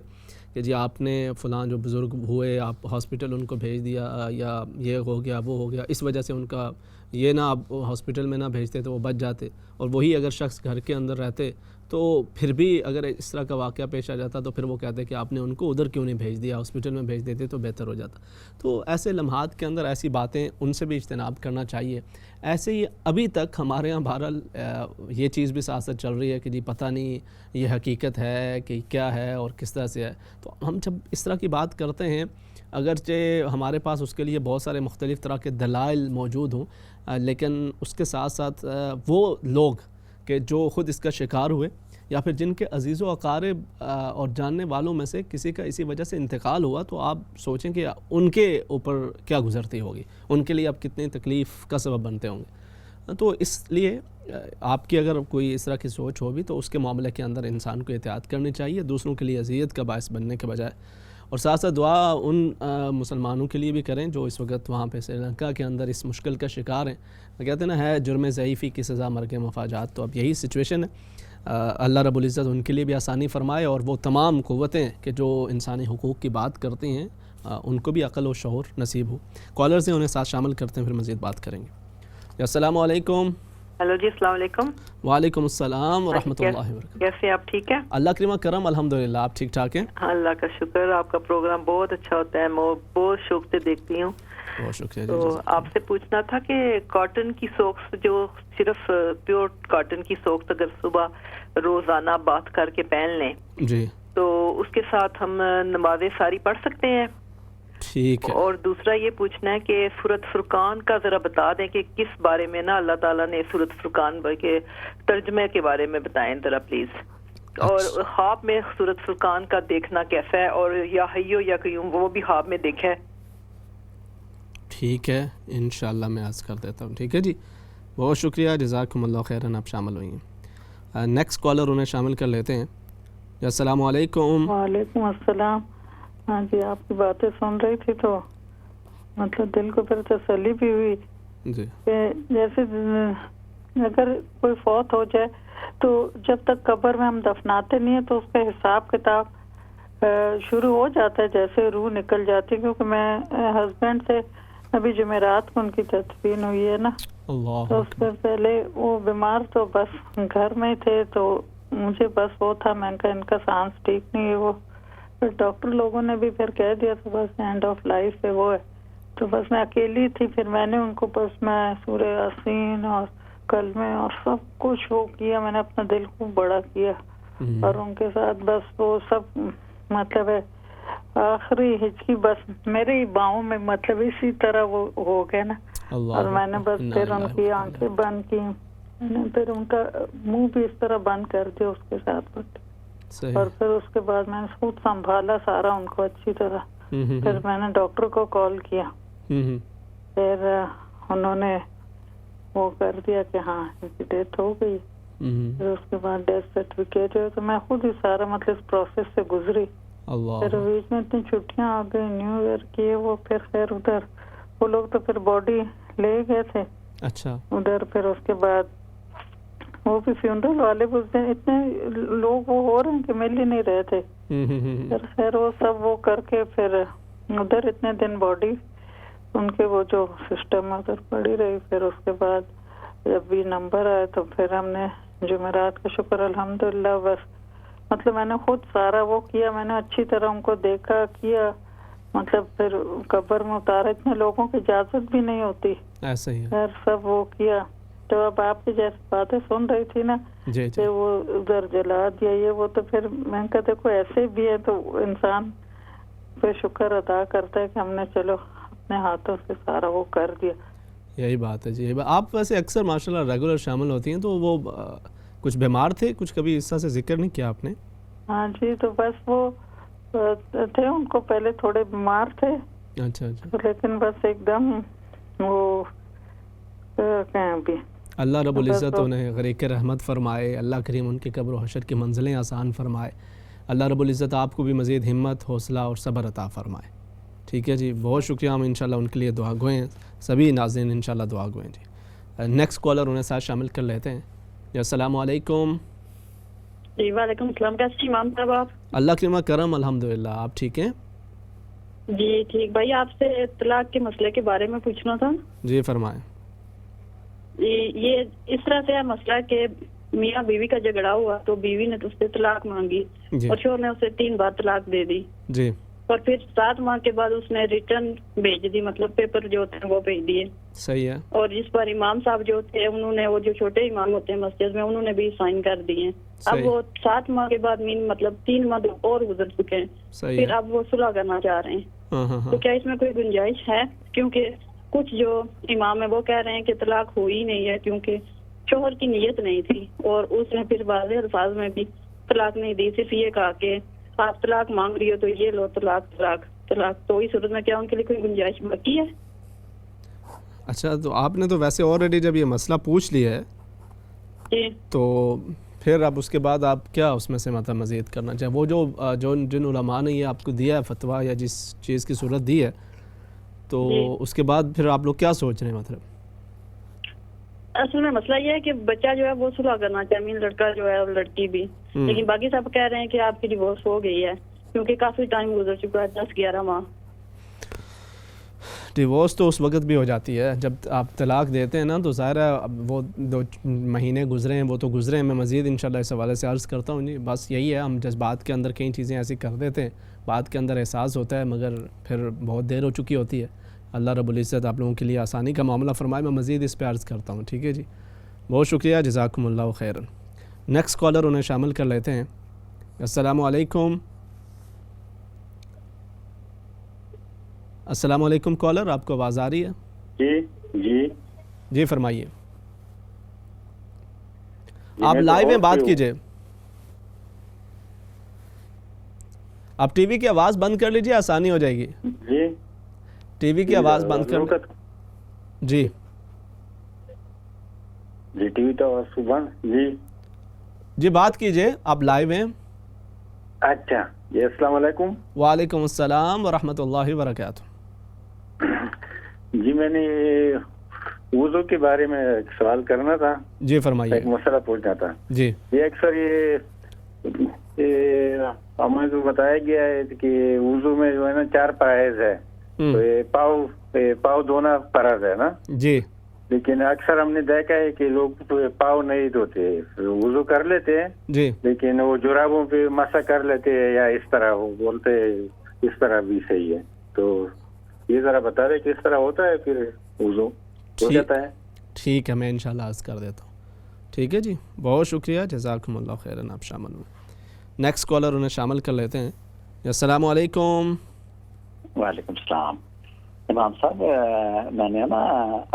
کہ جی آپ نے فلاں جو بزرگ ہوئے آپ ہاسپٹل ان کو بھیج دیا یا یہ ہو گیا وہ ہو گیا, اس وجہ سے ان کا یہ نہ آپ ہاسپٹل میں نہ بھیجتے تو وہ بچ جاتے, اور وہی اگر شخص گھر کے اندر رہتے تو پھر بھی اگر اس طرح کا واقعہ پیش آ جاتا تو پھر وہ کہتے کہ آپ نے ان کو ادھر کیوں نہیں بھیج دیا, ہاسپٹل میں بھیج دیتے تو بہتر ہو جاتا. تو ایسے لمحات کے اندر ایسی باتیں ان سے بھی اجتناب کرنا چاہیے. ایسے ہی ابھی تک ہمارے یہاں بہرحال یہ چیز بھی ساتھ ساتھ چل رہی ہے کہ جی پتہ نہیں یہ حقیقت ہے کہ کیا ہے اور کس طرح سے ہے. تو ہم جب اس طرح کی بات کرتے ہیں اگرچہ ہمارے پاس اس کے لیے بہت سارے مختلف طرح کے دلائل موجود ہوں, لیکن اس کے ساتھ ساتھ وہ لوگ کہ جو خود اس کا شکار ہوئے یا پھر جن کے عزیز و اقارب اور جاننے والوں میں سے کسی کا اسی وجہ سے انتقال ہوا, تو آپ سوچیں کہ ان کے اوپر کیا گزرتی ہوگی, ان کے لیے آپ کتنی تکلیف کا سبب بنتے ہوں گے. تو اس لیے آپ کی اگر کوئی اس طرح کی سوچ ہو بھی تو اس کے معاملے کے اندر انسان کو احتیاط کرنی چاہیے, دوسروں کے لیے اذیت کا باعث بننے کے بجائے. اور ساتھ ساتھ دعا ان مسلمانوں کے لیے بھی کریں جو اس وقت وہاں پہ سری لنکا کے اندر اس مشکل کا شکار ہیں. کہتے ہیں نا ہے جرم ضعیفی کی سزا مرگ مفاجات, تو اب یہی سچویشن ہے. اللہ رب العزت ان کے لیے بھی آسانی فرمائے, اور وہ تمام قوتیں کہ جو انسانی حقوق کی بات کرتی ہیں ان کو بھی عقل و شعور نصیب ہو. کالرز ہیں, انہیں ساتھ شامل کرتے ہیں, پھر مزید بات کریں گے. السلام علیکم. ہیلو جی, السلام علیکم. وعلیکم السلام ورحمۃ اللہ وبرکاتہ. کیسے آپ, ٹھیک ہیں؟ اللہ کریم کرم, الحمدللہ. آپ ٹھیک ٹھاک ہیں؟ اللہ کا شکر, آپ کا پروگرام بہت اچھا ہوتا ہے, میں بہت شوق سے دیکھتی ہوں. بہت شکریہ. تو آپ سے پوچھنا تھا کہ کاٹن کی سوکس, جو صرف پیور کاٹن کی سوکس اگر صبح روزانہ بات کر کے پہن لیں جی تو اس کے ساتھ ہم نمازیں ساری پڑھ سکتے ہیں؟ ٹھیک ہے. اور دوسرا یہ پوچھنا ہے کہ سورۃ فرقان کا ذرا بتا دیں کہ کس بارے میں نا اللہ تعالیٰ نے سورۃ فرقان کے ترجمے کے بارے میں بتائیں ذرا پلیز. اور خواب میں سورۃ فرقان کا دیکھنا کیسا ہے, اور یا حیو یا قیوم وہ بھی خواب میں دیکھا ہے. ٹھیک ہے, انشاءاللہ میں عرض کر دیتا ہوں. ٹھیک ہے جی, بہت شکریہ, جزاکم اللہ خیراً, آپ شامل ہوئی ہیں. نیکسٹ کالر انہیں شامل کر لیتے ہیں. السلام علیکم. وعلیکم السلام. ہاں جی, آپ کی باتیں سن رہی تھی تو مطلب دل کو پھر تسلی بھی ہوئی جی کہ جیسے اگر کوئی فوت ہو جائے تو جب تک قبر میں ہم دفناتے نہیں ہیں تو اس کا حساب کتاب شروع ہو جاتا ہے, جیسے روح نکل جاتی ہے. کیونکہ میں ہسبینڈ سے ابھی جمعرات کو ان کی تدفین ہوئی ہے نا, تو اس سے پہلے وہ بیمار تو بس گھر میں تھے, تو مجھے بس وہ تھا, میں کہا ان کا سانس ٹھیک نہیں ہے. وہ پھر ڈاکٹر لوگوں نے بھی پھر کہہ دیا تو بس اینڈ آف لائف ہے وہ ہے. تو بس میں اکیلی تھی, پھر میں نے ان کو بس میں سورہ یاسین اور کلمے اور سب کچھ وہ کیا, میں نے اپنا دل کو بڑا کیا, اور ان کے ساتھ بس وہ سب مطلب ہے آخری ہچکی بس میرے ہی باؤں میں مطلب اسی طرح وہ ہو گئے نا. اور میں نے بس پھر ان کی آنکھیں بند کی, میں نے پھر ان کا منہ بھی اس طرح بند کر دیا اس کے ساتھ, اور پھر اس کے بعد میں نے خود سنبھالا سارا ان کو اچھی طرح. پھر میں نے ڈاکٹر کو کال کیا, پھر انہوں نے وہ کر دیا کہ ہاں ان کی ڈیتھ ہو گئی. پھر اس کے بعد ڈیتھ سرٹیفکیٹ ہے, تو میں خود ہی سارا مطلب اس پروسیس سے گزری. پھر بیچ میں اتنی چھٹیاں آ گئی, نیو ایئر کی وہ, پھر خیر ادھر وہ لوگ تو پھر باڈی لے گئے تھے. اچھا ادھر پھر اس کے بعد وہ بھی فیونرل والے اتنے لوگ وہ ہو رہے ہیں کہ مل ہی نہیں رہے تھے. پھر خیر وہ سب وہ کر کے پھر ادھر اتنے دن باڈی ان کے وہ جو سسٹم ادھر پڑی رہی. پھر اس کے بعد جب بھی نمبر آئے تو پھر ہم نے جمعرات کا شکر الحمدللہ بس مطلب میں نے خود سارا وہ کیا, میں نے اچھی طرح ان کو دیکھا کیا, مطلب پھر قبر میں اتارا. اتنے لوگوں کی اجازت بھی نہیں ہوتی, ایسا ہی پھر سب وہ کیا. تو اب آپ کی جیسی باتیں سن رہی تھی نا کہ وہ ادھر جلا دیا یہ وہ, تو پھر میں نے کہا دیکھو ایسے بھی ہے تو انسان پہ شکر ادا کرتا ہے کہ ہم نے چلو اپنے ہاتھوں سے سارا وہ کر دیا. یہی بات ہے جی. آپ ویسے اکثر ماشاءاللہ ریگولر شامل ہوتی ہیں, تو وہ کچھ بیمار تھے, کچھ کبھی اس طرح سے ذکر نہیں کیا آپ نے؟ ہاں جی, تو بس وہ تھے, ان کو پہلے تھوڑے بیمار تھے. اچھا اچھا. لیکن بس ایک دم وہ کہیں بھی اللہ رب العزت انہیں غریق رحمت فرمائے, اللہ کریم ان کی قبر و حشر کی منزلیں آسان فرمائے, اللہ رب العزت آپ کو بھی مزید ہمت, حوصلہ اور صبر عطا فرمائے. ٹھیک ہے جی, بہت شکریہ. ہم انشاءاللہ ان کے لیے دعا گوئیں, سبھی ناظرین انشاءاللہ دعا گوئیں جی. نیکسٹ کالر انہیں ساتھ شامل کر لیتے ہیں. جی السلام علیکم. جی وعلیکم السلام. کیسے امام صاحب آپ؟ اللہ کی کرم الحمدللہ. آپ ٹھیک ہیں؟ جی ٹھیک. بھائی آپ سے طلاق کے مسئلے کے بارے میں پوچھنا تھا. جی فرمائیں. یہ اس طرح سے ہے مسئلہ کہ میاں بیوی کا جھگڑا ہوا تو بیوی نے تو اس سے طلاق مانگی جی اور شوہر نے اسے 3 بار طلاق دے دی. جی اور پھر 7 ماہ کے بعد اس نے ریٹرن بھیج دی, مطلب پیپر جو ہوتے ہیں وہ بھیج دیے. صحیح ہے. اور جس پر امام صاحب جو تھے انہوں نے, وہ جو چھوٹے امام ہوتے ہیں مسجد میں, انہوں نے بھی سائن کر دیے. اب وہ 7 ماہ کے بعد مطلب 3 ماہ اور گزر چکے ہیں. پھر اب وہ صلح کرنا چاہ رہے ہیں. تو کیا اس میں کوئی گنجائش ہے؟ کیونکہ کچھ جو امام ہے وہ کہہ رہے ہیں کہ طلاق ہوئی ہی نہیں ہے کیونکہ شوہر کی نیت نہیں تھی, اور اس نے پھر واضح الفاظ میں بھی طلاق نہیں دی, صرف یہ کہا کہ آپ طلاق مانگ رہی ہو تو یہ لو طلاق طلاق طلاق. تو اس صورت میں کیا ان کے لیے کوئی گنجائش باقی ہے؟ اچھا, تو آپ نے تو ویسے آلریڈی جب یہ مسئلہ پوچھ لیا ہے جی تو پھر اب اس کے بعد آپ کیا اس میں سے مطلب مزید کرنا چاہیں؟ وہ جو جن علماء نے یہ آپ کو دیا ہے فتویٰ یا جس چیز کی صورت دی ہے تو اس کے بعد پھر آپ لوگ کیا سوچ رہے ہیں؟ مطلب اصل میں مسئلہ یہ ہے کہ بچہ جو ہے وہ صلح کرنا چاہے, لڑکا جو ہے اور لڑکی بھی, لیکن باقی سب کہہ رہے ہیں کہ آپ کی ڈیورس ہو گئی ہے کیونکہ کافی ٹائم گزر چکا ہے, 10-11 ماہ. ڈیورس تو اس وقت بھی ہو جاتی ہے جب آپ طلاق دیتے ہیں نا, تو ظاہر ہے وہ 2 مہینے گزرے ہیں, وہ تو گزرے ہیں. میں مزید انشاءاللہ اس حوالے سے عرض کرتا ہوں جی. بس یہی ہے, ہم جذبات کے اندر کئی چیزیں ایسی کر دیتے ہیں, بات کے اندر احساس ہوتا ہے مگر پھر بہت دیر ہو چکی ہوتی ہے. اللہ رب العزت آپ لوگوں کے لیے آسانی کا معاملہ فرمائے. میں مزید اس پہ عرض کرتا ہوں. ٹھیک ہے جی, بہت شکریہ, جزاکم اللہ خیرا. نیکسٹ کالر انہیں شامل کر لیتے ہیں. السلام علیکم. السلام علیکم کالر, آپ کو آواز آ رہی ہے؟ جی جی جی فرمائیے. آپ لائیو میں بات کیجئے. آپ ٹی وی کی آواز بند کر لیجئے, آسانی ہو جائے گی. جی ٹی وی کی آواز بند کر. جی جی ٹی وی تو بند. جی جی بات کیجئے, آپ لائیو ہیں. اچھا جی السلام علیکم. وعلیکم السلام ورحمۃ اللہ وبرکاتہ. جی میں نے وضو کے بارے میں ایک سوال کرنا تھا. جی فرمائیے. ایک مسئلہ پوچھنا تھا. جی یہ اکثر یہ ہمیں جو بتایا گیا ہے کہ وضو میں جو ہے نا 4 فرائض ہے, تو یہ پاؤں دھونا فرض ہے نا. جی لیکن اکثر ہم نے دیکھا ہے کہ لوگ پاؤں نہیں دھوتے, وضو کر لیتے ہیں جی لیکن وہ جرابوں پہ مسح کر لیتے ہیں, یا اس طرح وہ بولتے اس طرح بھی صحیح ہے. تو یہ ذرا بتا دیں کس طرح ہوتا ہے پھر وضو ہو جاتا ہے؟ ٹھیک ہے, میں انشاءاللہ عرض کر دیتا ہوں. ٹھیک ہے جی, بہت شکریہ, جزاکم اللہ خیرا. آپ شامل ہوئے. نیکسٹ کالر انہیں شامل کر لیتے ہیں. السلام علیکم. وعلیکم السلام. امام صاحب میں نے نا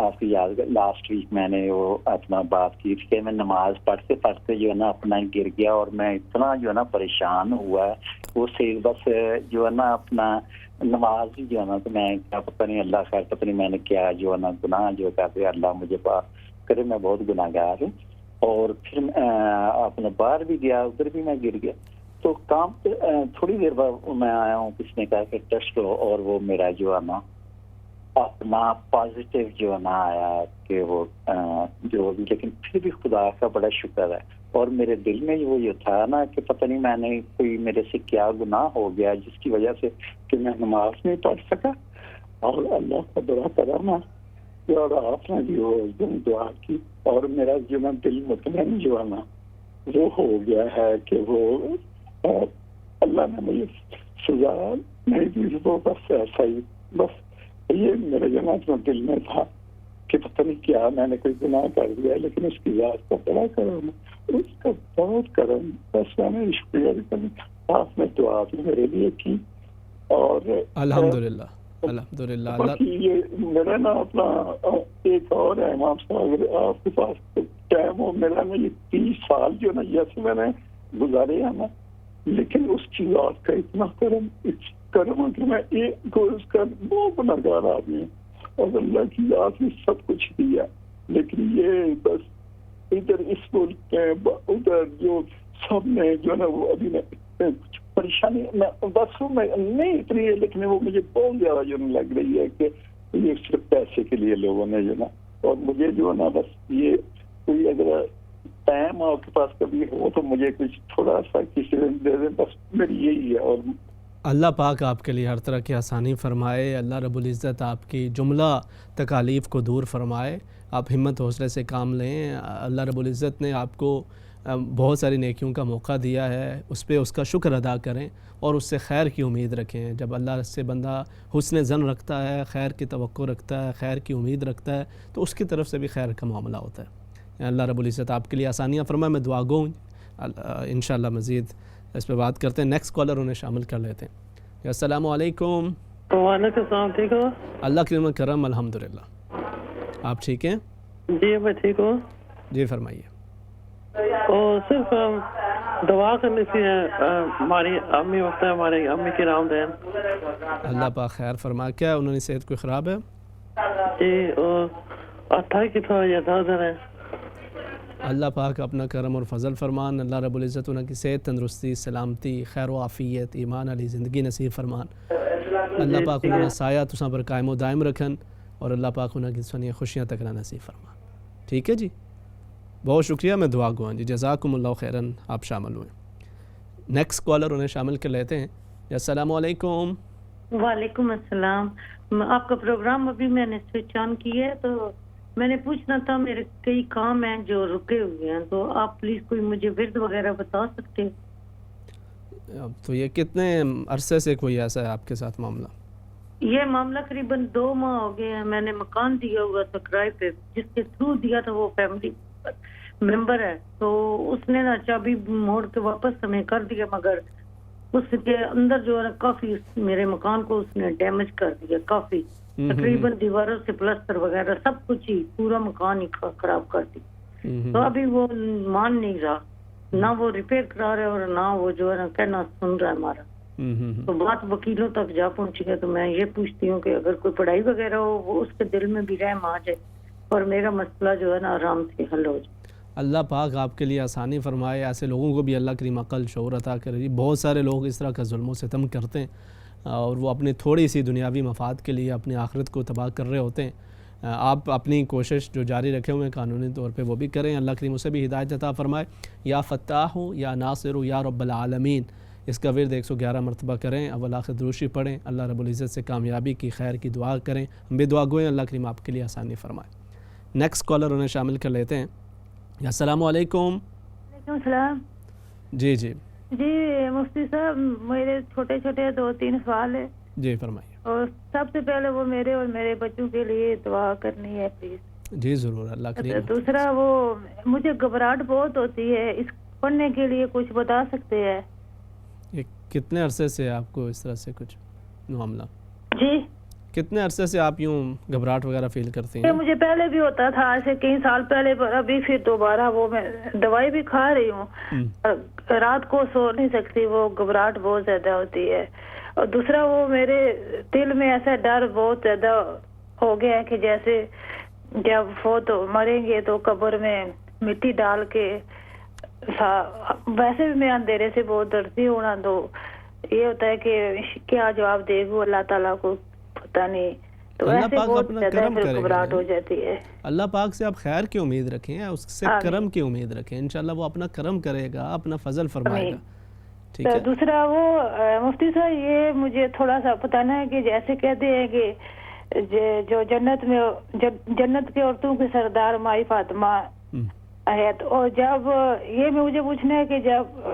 آپ کی یاد لاسٹ ویک میں نے وہ اپنا بات کی تھی کہ میں نماز پڑھتے پڑھتے جو ہے نا اپنا گر گیا, اور میں اتنا جو ہے نا پریشان ہوا وہ سے بس جو ہے نا اپنا نماز جو ہے نا, تو میں کیا پتہ نہیں اللہ خیر پتہ نہیں میں نے کیا جو ہے نا گناہ جو کہتے اللہ مجھے کرے, میں بہت گناہ گار ہوں. اور پھر اپنے باہر بھی گیا, ادھر بھی میں گر گیا. تو کام تھوڑی دیر بعد میں آیا ہوں, کس نے کہا کہ ٹیسٹ لو, اور وہ میرا جو ہے نا اپنا پازیٹیو جو ہے نا آیا کہ وہ جو, لیکن پھر بھی خدا کا بڑا شکر ہے. اور میرے دل میں وہ یہ تھا نا کہ پتہ نہیں میں نے کوئی میرے سے کیا گناہ ہو گیا جس کی وجہ سے کہ میں نماز نہیں پڑھ سکا. اور اللہ کا بڑا کرم ہے اور آپ نے بھی وہ دعا کی, اور میرا جو نا دل مطمئن جو ہے نا وہ ہو گیا ہے کہ وہ اللہ نے مجھے سزا نہیں دی. وہ بس ایسا ہی, بس یہ میرے جناب دل میں تھا کہ پتہ نہیں کیا میں نے کوئی گناہ کر دیا, لیکن اس کی ذات کا بڑا کرم, اس کا بہت کرم. بس میں نے شکریہ بھی کروں, آپ نے دعا بھی میرے لیے کی. اور الحمدللہ الحمدللہ. یہ میرا نا اپنا ایک اور ہے امام صاحب, اگر آپ کے پاس ٹائم ہو, میرا نا یہ 30 سال جو نا جیسے میں نے گزارے ہیں نا, لیکن اس کی ذات کا اتنا کرم ہے کہ میں ایک اس کا بہت گناہگار آدمی ہوں, اور اللہ کی ذات نے سب کچھ دیا, لیکن یہ بس ادھر اس ملک میں ادھر جو سب نے جو نا وہ ابھی کچھ پریشانی میں بس میں نہیں اتنی ہے، لیکن وہ مجھے بہت زیادہ جو لگ رہی ہے کہ یہ صرف پیسے کے لیے لوگوں نے جو نا، اور مجھے جو ہے نا بس یہ کوئی اگر ٹائم آپ کے پاس کبھی ہو تو مجھے کچھ تھوڑا سا کسی دے دیں، بس میری یہی ہے. اور اللہ پاک آپ کے لیے ہر طرح کی آسانی فرمائے. اللہ رب العزت آپ کی جملہ تکالیف کو دور فرمائے. آپ ہمت حوصلے سے کام لیں. اللہ رب العزت نے آپ کو بہت ساری نیکیوں کا موقع دیا ہے، اس پہ اس کا شکر ادا کریں اور اس سے خیر کی امید رکھیں. جب اللہ سے بندہ حسن ظن رکھتا ہے، خیر کی توقع رکھتا ہے، خیر کی امید رکھتا ہے، تو اس کی طرف سے بھی خیر کا معاملہ ہوتا ہے. اللہ رب العزت آپ کے لیے آسانیاں فرمائے. میں دعا گو ہوں، انشاءاللہ مزید اس پہ بات کرتے ہیں. نیکسٹ کالر انہیں شامل کر لیتے ہیں. السلام علیکم. وعلیکم السلام. ٹھیک ہو؟ اللہ کرم کرم الحمدللہ. آپ ٹھیک ہیں؟ جی میں ٹھیک ہوں. جی فرمائیے. اور صرف دعا کرنی تھی ہماری امی وقت ہے، ہماری امی کی نام دین. اللہ پاک خیر فرما. کیا انہوں نے صحت کوئی خراب ہے؟ جی اور اٹھا کی تھوڑا یہ درد ہے. اللہ پاک اپنا کرم اور فضل فرمان. اللہ رب العزت انہوں کی صحت، تندرستی، سلامتی، خیر و عافیت، ایمان علی زندگی نصیب فرمان. اللہ پاک انہوں نے سایہ تساں پر قائم و دائم رکھن اور اللہ پاک انہوں کی سنی خوشیاں تکنا نصیب فرمان. ٹھیک ہے جی، بہت شکریہ. میں دعا گو ہوں جی. جزاکم اللہ خیرن. آپ شامل ہوئیں. نیکسٹ کالر انہیں شامل کر لیتے ہیں. السلام علیکم. وعلیکم السلام. آپ کا پروگرام ابھی میں نے سوئچ آن کیا ہے تو میں نے پوچھنا تھا، میرے کئی کام ہیں جو رکے ہوئے ہیں، تو آپ پلیز کوئی مجھے ورد وغیرہ بتا سکتے ہیں؟ تو یہ کتنے عرصے سے کوئی ایسا ہے آپ کے ساتھ معاملہ؟ یہ معاملہ قریباً 2 ماہ ہو گئے ہیں. میں نے مکان دیا ہوا تھا کرائے پہ، جس کے تھرو دیا تھا وہ فیملی ممبر ہے، تو اس نے نا چابی موڑ کے واپس ہمیں کر دیا، مگر اس کے اندر جو ہے نا کافی میرے مکان کو اس نے ڈیمیج کر دیا، کافی تقریباً دیواروں سے پلستر وغیرہ سب کچھ ہی، پورا مکان ہی خراب کر دی. تو ابھی وہ مان نہیں رہا، نہ وہ ریپیئر کرا رہا ہے اور نہ وہ جو ہے نا کہنا سن رہا ہے ہمارا. تو بات وکیلوں تک جا پہنچی ہے. تو میں یہ پوچھتی ہوں کہ اگر کوئی پڑھائی وغیرہ ہو وہ اس کے دل میں بھی رحم آ جائے اور میرا مسئلہ جو ہے نا آرام سے حل ہو جائے. اللہ پاک آپ کے لیے آسانی فرمائے. ایسے لوگوں کو بھی اللہ کریم عقل شعور عطا کرے. بہت سارے لوگ اس طرح کا ظلم و ستم کرتے ہیں اور وہ اپنے تھوڑی سی دنیاوی مفاد کے لیے اپنی آخرت کو تباہ کر رہے ہوتے ہیں. آپ اپنی کوشش جو جاری رکھے ہوئے ہیں قانونی طور پہ وہ بھی کریں. اللہ کریم اسے بھی ہدایت عطا فرمائے. یا فتاح یا ناصر یا رب العالمین، اس کا ورد 111 مرتبہ کریں. اول آخر دروشی پڑھیں. اللہ رب العزت سے کامیابی کی، خیر کی دعا کریں. ہم بھی دعا گوئیں اللہ کریم آپ کے لیے آسانی فرمائے. نیکسٹ کالر انہیں شامل کر لیتے ہیں. السلام علیکم. وعلیکم السلام. جی جی جی مفتی صاحب، میرے چھوٹے چھوٹے 2-3 سوال ہے. جی فرمائیے. اور سب سے پہلے وہ میرے اور میرے بچوں کے لیے دعا کرنی ہے پلیز. جی ضرور. اللہ کریم. دوسرا وہ مجھے گھبراہٹ بہت ہوتی ہے، اس پڑھنے کے لیے کچھ بتا سکتے ہیں؟ یہ کتنے عرصے سے آپ کو اس طرح سے کچھ معاملہ؟ جی کتنے عرصے سے آپ یوں گھبراہٹ وغیرہ فیل کرتی ہیں؟ مجھے پہلے بھی ہوتا تھا، ایسے کئی سال پہلے، پر ابھی پھر دوبارہ وہ میں دوائی بھی کھا رہی ہوں، رات کو سو نہیں سکتی، وہ گھبراہٹ بہت زیادہ ہوتی ہے. اور دوسرا وہ میرے دل میں ایسا ڈر بہت زیادہ ہو گیا ہے کہ جیسے جب فوت مریں گے تو قبر میں مٹی ڈال کے، ویسے بھی میں اندھیرے سے بہت ڈرتی ہوں نا، تو یہ ہوتا ہے کہ کیا جواب دے گا اللہ تعالیٰ کو پتہ نہیں، تو اللہ ویسے پاک بہت اپنا زیادہ کرم پھر کرے گھبراہٹ گا. ہو جاتی ہے. اللہ پاک سے آپ خیر کی امید رکھیں، اس سے کرم کی امید رکھیں. انشاءاللہ وہ اپنا کرم کرے گا، اپنا فضل فرمائے گا. ٹھیک ہے. دوسرا وہ مفتی صاحب یہ مجھے تھوڑا سا بتانا ہے کہ جیسے کہتے ہیں کہ جو جنت میں جنت کے عورتوں کے سردار مائی فاطمہ ہے، اور جب یہ مجھے پوچھنا ہے کہ جب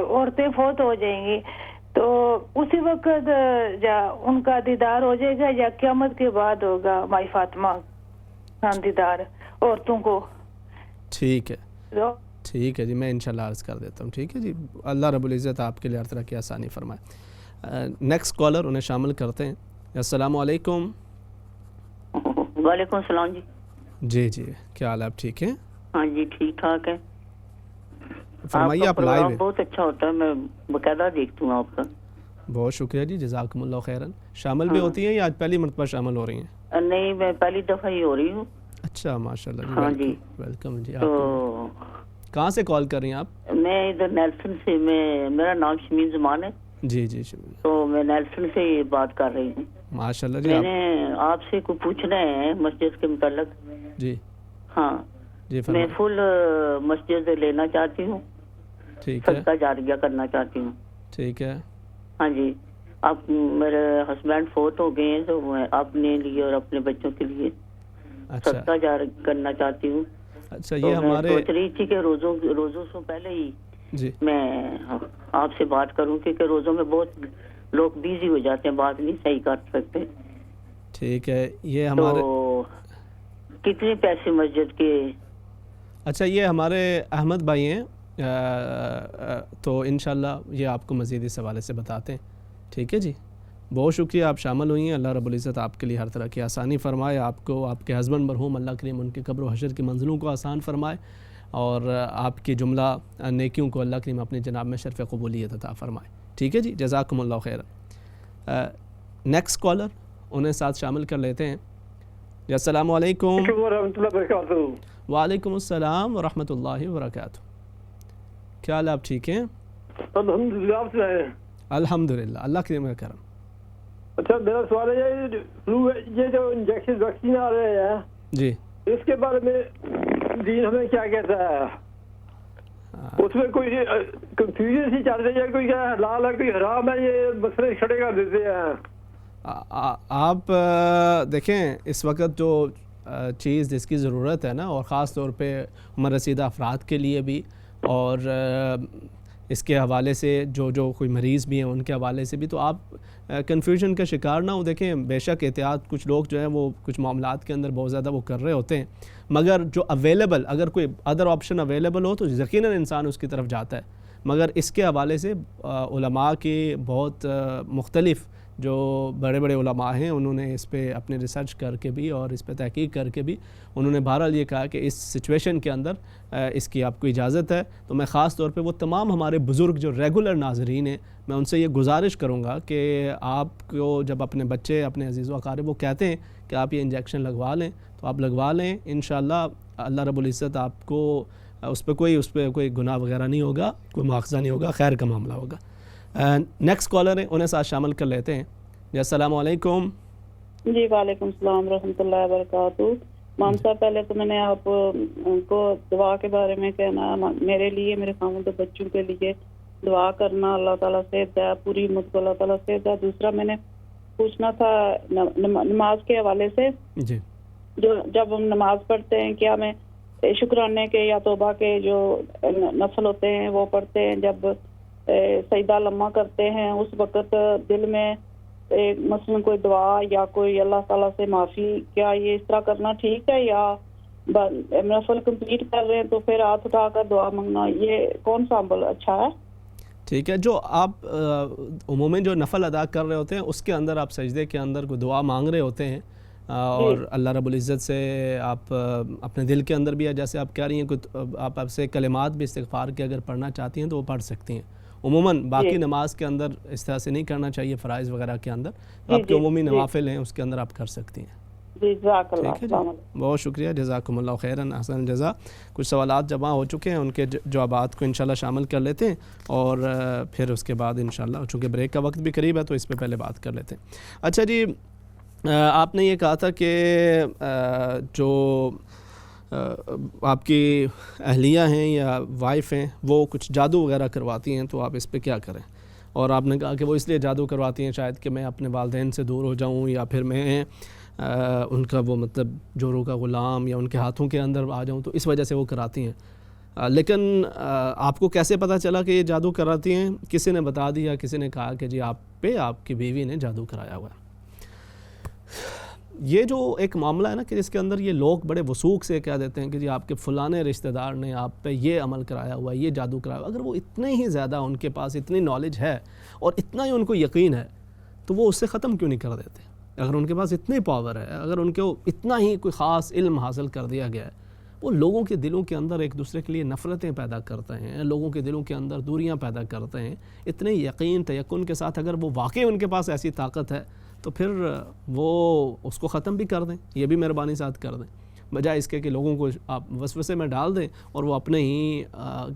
عورتیں فوت ہو جائیں گی تو اسی وقت ان کا دیدار ہو جائے گا یا قیامت کے بعد ہوگا مائی فاطمہ کا دیدار عورتوں کو؟ ٹھیک ہے ٹھیک ہے جی، میں انشاءاللہ عرض کر دیتا ہوں. ٹھیک ہے جی. اللہ رب العزت آپ کے لیے ہر طرح کی آسانی فرمائے. نیکسٹ کالر انہیں شامل کرتے ہیں. السلام علیکم. وعلیکم السلام جی. جی جی کیا حال ہے؟ آپ ٹھیک ہیں؟ ہاں جی ٹھیک ٹھاک ہے. فرمائیے. آپ لائیو ہیں. بہت اچھا ہوتا ہے، میں باقاعدہ دیکھتا ہوں آپ کا. بہت شکریہ جی. جزاکم اللہ خیرن. شامل بھی ہوتی ہیں یا آج پہلی مرتبہ شامل ہو رہی ہیں؟ نہیں میں پہلی دفعہ ہی ہو رہی ہوں. اچھا ماشاء اللہ. ہاں جی ویلکم جی. تو کہاں سے کال کر رہی ہیں آپ؟ میں ادھر نیلسن سے، میرا نام شمین زمان ہے. جی جی شمین. تو میں نیلسن سے یہ بات کر رہی ہوں. ماشاء اللہ جی. میں نے آپ سے کچھ پوچھنا ہے مسجد کے متعلق. جی ہاں جی میں فل مسجد لینا چاہتی ہوں. ٹھیک ہے. صدقہ جاریہ کرنا چاہتی ہوں. ٹھیک ہے. ہاں جی. اب میرے ہسبینڈ فوت ہو گئے ہیں تو میں اپنے لیے اور اپنے بچوں کے لیے صدقہ جاریہ کرنا چاہتی ہوں. اچھا یہ ہمارے سوچ رہی تھی کہ روزوں سے پہلے ہی جی میں آپ سے بات کروں کیونکہ روزوں میں بہت لوگ بیزی ہو جاتے ہیں، بات نہیں صحیح کر سکتے. ٹھیک ہے. یہ ہمارے کتنے پیسے مسجد کے؟ اچھا یہ ہمارے احمد بھائی ہیں تو انشاءاللہ یہ آپ کو مزید اس حوالے سے بتاتے ہیں. ٹھیک ہے جی. بہت شکریہ آپ شامل ہوئی ہیں. اللہ رب العزت آپ کے لیے ہر طرح کی آسانی فرمائے. آپ کو آپ کے ہسبینڈ مرحوم اللہ کریم ان کے قبر و حشر کی منزلوں کو آسان فرمائے اور آپ کی جملہ نیکیوں کو اللہ کریم اپنے جناب میں شرف قبولیت عطا فرمائے. ٹھیک ہے جی. جزاکم اللہ خیر. نیکسٹ کالر انہیں ساتھ شامل کر لیتے ہیں. جی السلام علیکم ورحمۃ اللہ وبرکاتہ. وعلیکم السلام ورحمۃ اللہ وبرکاتہ. کیا حال آپ ٹھیک ہیں؟ الحمدللہ. آپ سے الحمدللہ اللہ کریم کا کرم. اچھا میرا سوال ہے یہ جو انجیکشن ویکسین آ رہے ہیں جی اس کے بارے میں دین ہمیں کیا کہتا ہے؟ اس میں کوئی کنفیوژن سی چل رہی ہے، کوئی کیا حلال ہے کوئی حرام ہے، یہ مسئلے کھڑے کر دیتے ہیں. آپ دیکھیں اس وقت جو چیز جس کی ضرورت ہے نا، اور خاص طور پہ عمر رسیدہ افراد کے لیے بھی اور اس کے حوالے سے جو کوئی مریض بھی ہیں ان کے حوالے سے بھی، تو آپ کنفیوژن کا شکار نہ ہو. دیکھیں بے شک احتیاط کچھ لوگ جو ہیں وہ کچھ معاملات کے اندر بہت زیادہ وہ کر رہے ہوتے ہیں، مگر جو اویلیبل اگر کوئی ادر آپشن اویلیبل ہو تو یقیناً انسان اس کی طرف جاتا ہے. مگر اس کے حوالے سے علماء کے بہت مختلف جو بڑے بڑے علماء ہیں انہوں نے اس پہ اپنے ریسرچ کر کے بھی اور اس پہ تحقیق کر کے بھی انہوں نے بہرحال یہ کہا کہ اس سچویشن کے اندر اس کی آپ کو اجازت ہے. تو میں خاص طور پہ وہ تمام ہمارے بزرگ جو ریگولر ناظرین ہیں میں ان سے یہ گزارش کروں گا کہ آپ کو جب اپنے بچے اپنے عزیز و اقارب وہ کہتے ہیں کہ آپ یہ انجیکشن لگوا لیں تو آپ لگوا لیں. انشاءاللہ اللہ رب العزت آپ کو اس پہ کوئی گناہ وغیرہ نہیں ہوگا، کوئی مواخذہ نہیں ہوگا، خیر کا معاملہ ہوگا. نیکسٹ کالر ہیں انہیں ساتھ شامل کر لیتے ہیں. جی السلام علیکم. جی وعلیکم السلام ورحمۃ اللہ وبرکاتہ. مام صاحب پہلے تو میں نے آپ کو دعا کے بارے میں کہنا، میرے لیے میرے خامد بچوں کے لیے دعا کرنا، اللہ تعالیٰ سے پوری امت کو اللہ تعالیٰ سے. دوسرا میں نے پوچھنا تھا نماز کے حوالے سے. جی جو جب ہم نماز پڑھتے ہیں کیا میں شکرانے کے یا توبہ کے جو نفل ہوتے ہیں وہ پڑھتے ہیں، جب سجدہ لمحہ کرتے ہیں اس وقت دل میں مثلا کوئی دعا یا کوئی اللہ تعالیٰ سے معافی، کیا یہ اس طرح کرنا ٹھیک ہے یا نفل کمپلیٹ کر رہے ہیں تو پھر ہاتھ اٹھا کر دعا مانگنا، یہ کون سا عمل اچھا ہے؟ ٹھیک ہے. جو آپ عموماً جو نفل ادا کر رہے ہوتے ہیں اس کے اندر آپ سجدے کے اندر کوئی دعا مانگ رہے ہوتے ہیں اور اللہ رب العزت سے آپ اپنے دل کے اندر بھی ہے، جیسے آپ کہہ رہی ہیں کوئی آپ سے کلمات بھی استغفار کے اگر پڑھنا چاہتی ہیں تو وہ پڑھ سکتی ہیں. عموماً باقی نماز کے اندر اس طرح سے نہیں کرنا چاہیے، فرائض وغیرہ کے اندر آپ کے عمومی نوافل ہیں اس کے اندر آپ کر سکتی ہیں. ٹھیک ہے جی. بہت شکریہ. جزاکم اللہ خیراً احسن جزا. کچھ سوالات جمع ہو چکے ہیں، ان کے جوابات کو انشاءاللہ شامل کر لیتے ہیں اور پھر اس کے بعد انشاءاللہ چونکہ بریک کا وقت بھی قریب ہے تو اس پہ پہلے بات کر لیتے ہیں. اچھا جی آپ نے یہ کہا تھا کہ جو آپ کی اہلیہ ہیں یا وائف ہیں وہ کچھ جادو وغیرہ کرواتی ہیں تو آپ اس پہ کیا کریں، اور آپ نے کہا کہ وہ اس لیے جادو کرواتی ہیں شاید کہ میں اپنے والدین سے دور ہو جاؤں یا پھر میں ان کا وہ مطلب جوروں کا غلام یا ان کے ہاتھوں کے اندر آ جاؤں تو اس وجہ سے وہ کراتی ہیں. لیکن آپ کو کیسے پتہ چلا کہ یہ جادو کراتی ہیں؟ کسی نے بتا دیا، کسی نے کہا کہ جی آپ پہ آپ کی بیوی نے جادو کرایا ہوا ہے. یہ جو ایک معاملہ ہے نا کہ جس کے اندر یہ لوگ بڑے وثوق سے کہہ دیتے ہیں کہ جی آپ کے فلانے رشتہ دار نے آپ پہ یہ عمل کرایا ہوا ہے، یہ جادو کرایا ہوا ہے. اگر وہ اتنے ہی زیادہ ان کے پاس اتنی نالج ہے اور اتنا ہی ان کو یقین ہے تو وہ اس سے ختم کیوں نہیں کر دیتے؟ اگر ان کے پاس اتنی پاور ہے، اگر ان کو اتنا ہی کوئی خاص علم حاصل کر دیا گیا ہے، وہ لوگوں کے دلوں کے اندر ایک دوسرے کے لیے نفرتیں پیدا کرتے ہیں، لوگوں کے دلوں کے اندر دوریاں پیدا کرتے ہیں. اتنے یقین تیقن کے ساتھ اگر وہ واقعی ان کے پاس ایسی طاقت ہے تو پھر وہ اس کو ختم بھی کر دیں، یہ بھی مہربانی ساتھ کر دیں. بجائے اس کے کہ لوگوں کو آپ وسوسے میں ڈال دیں اور وہ اپنے ہی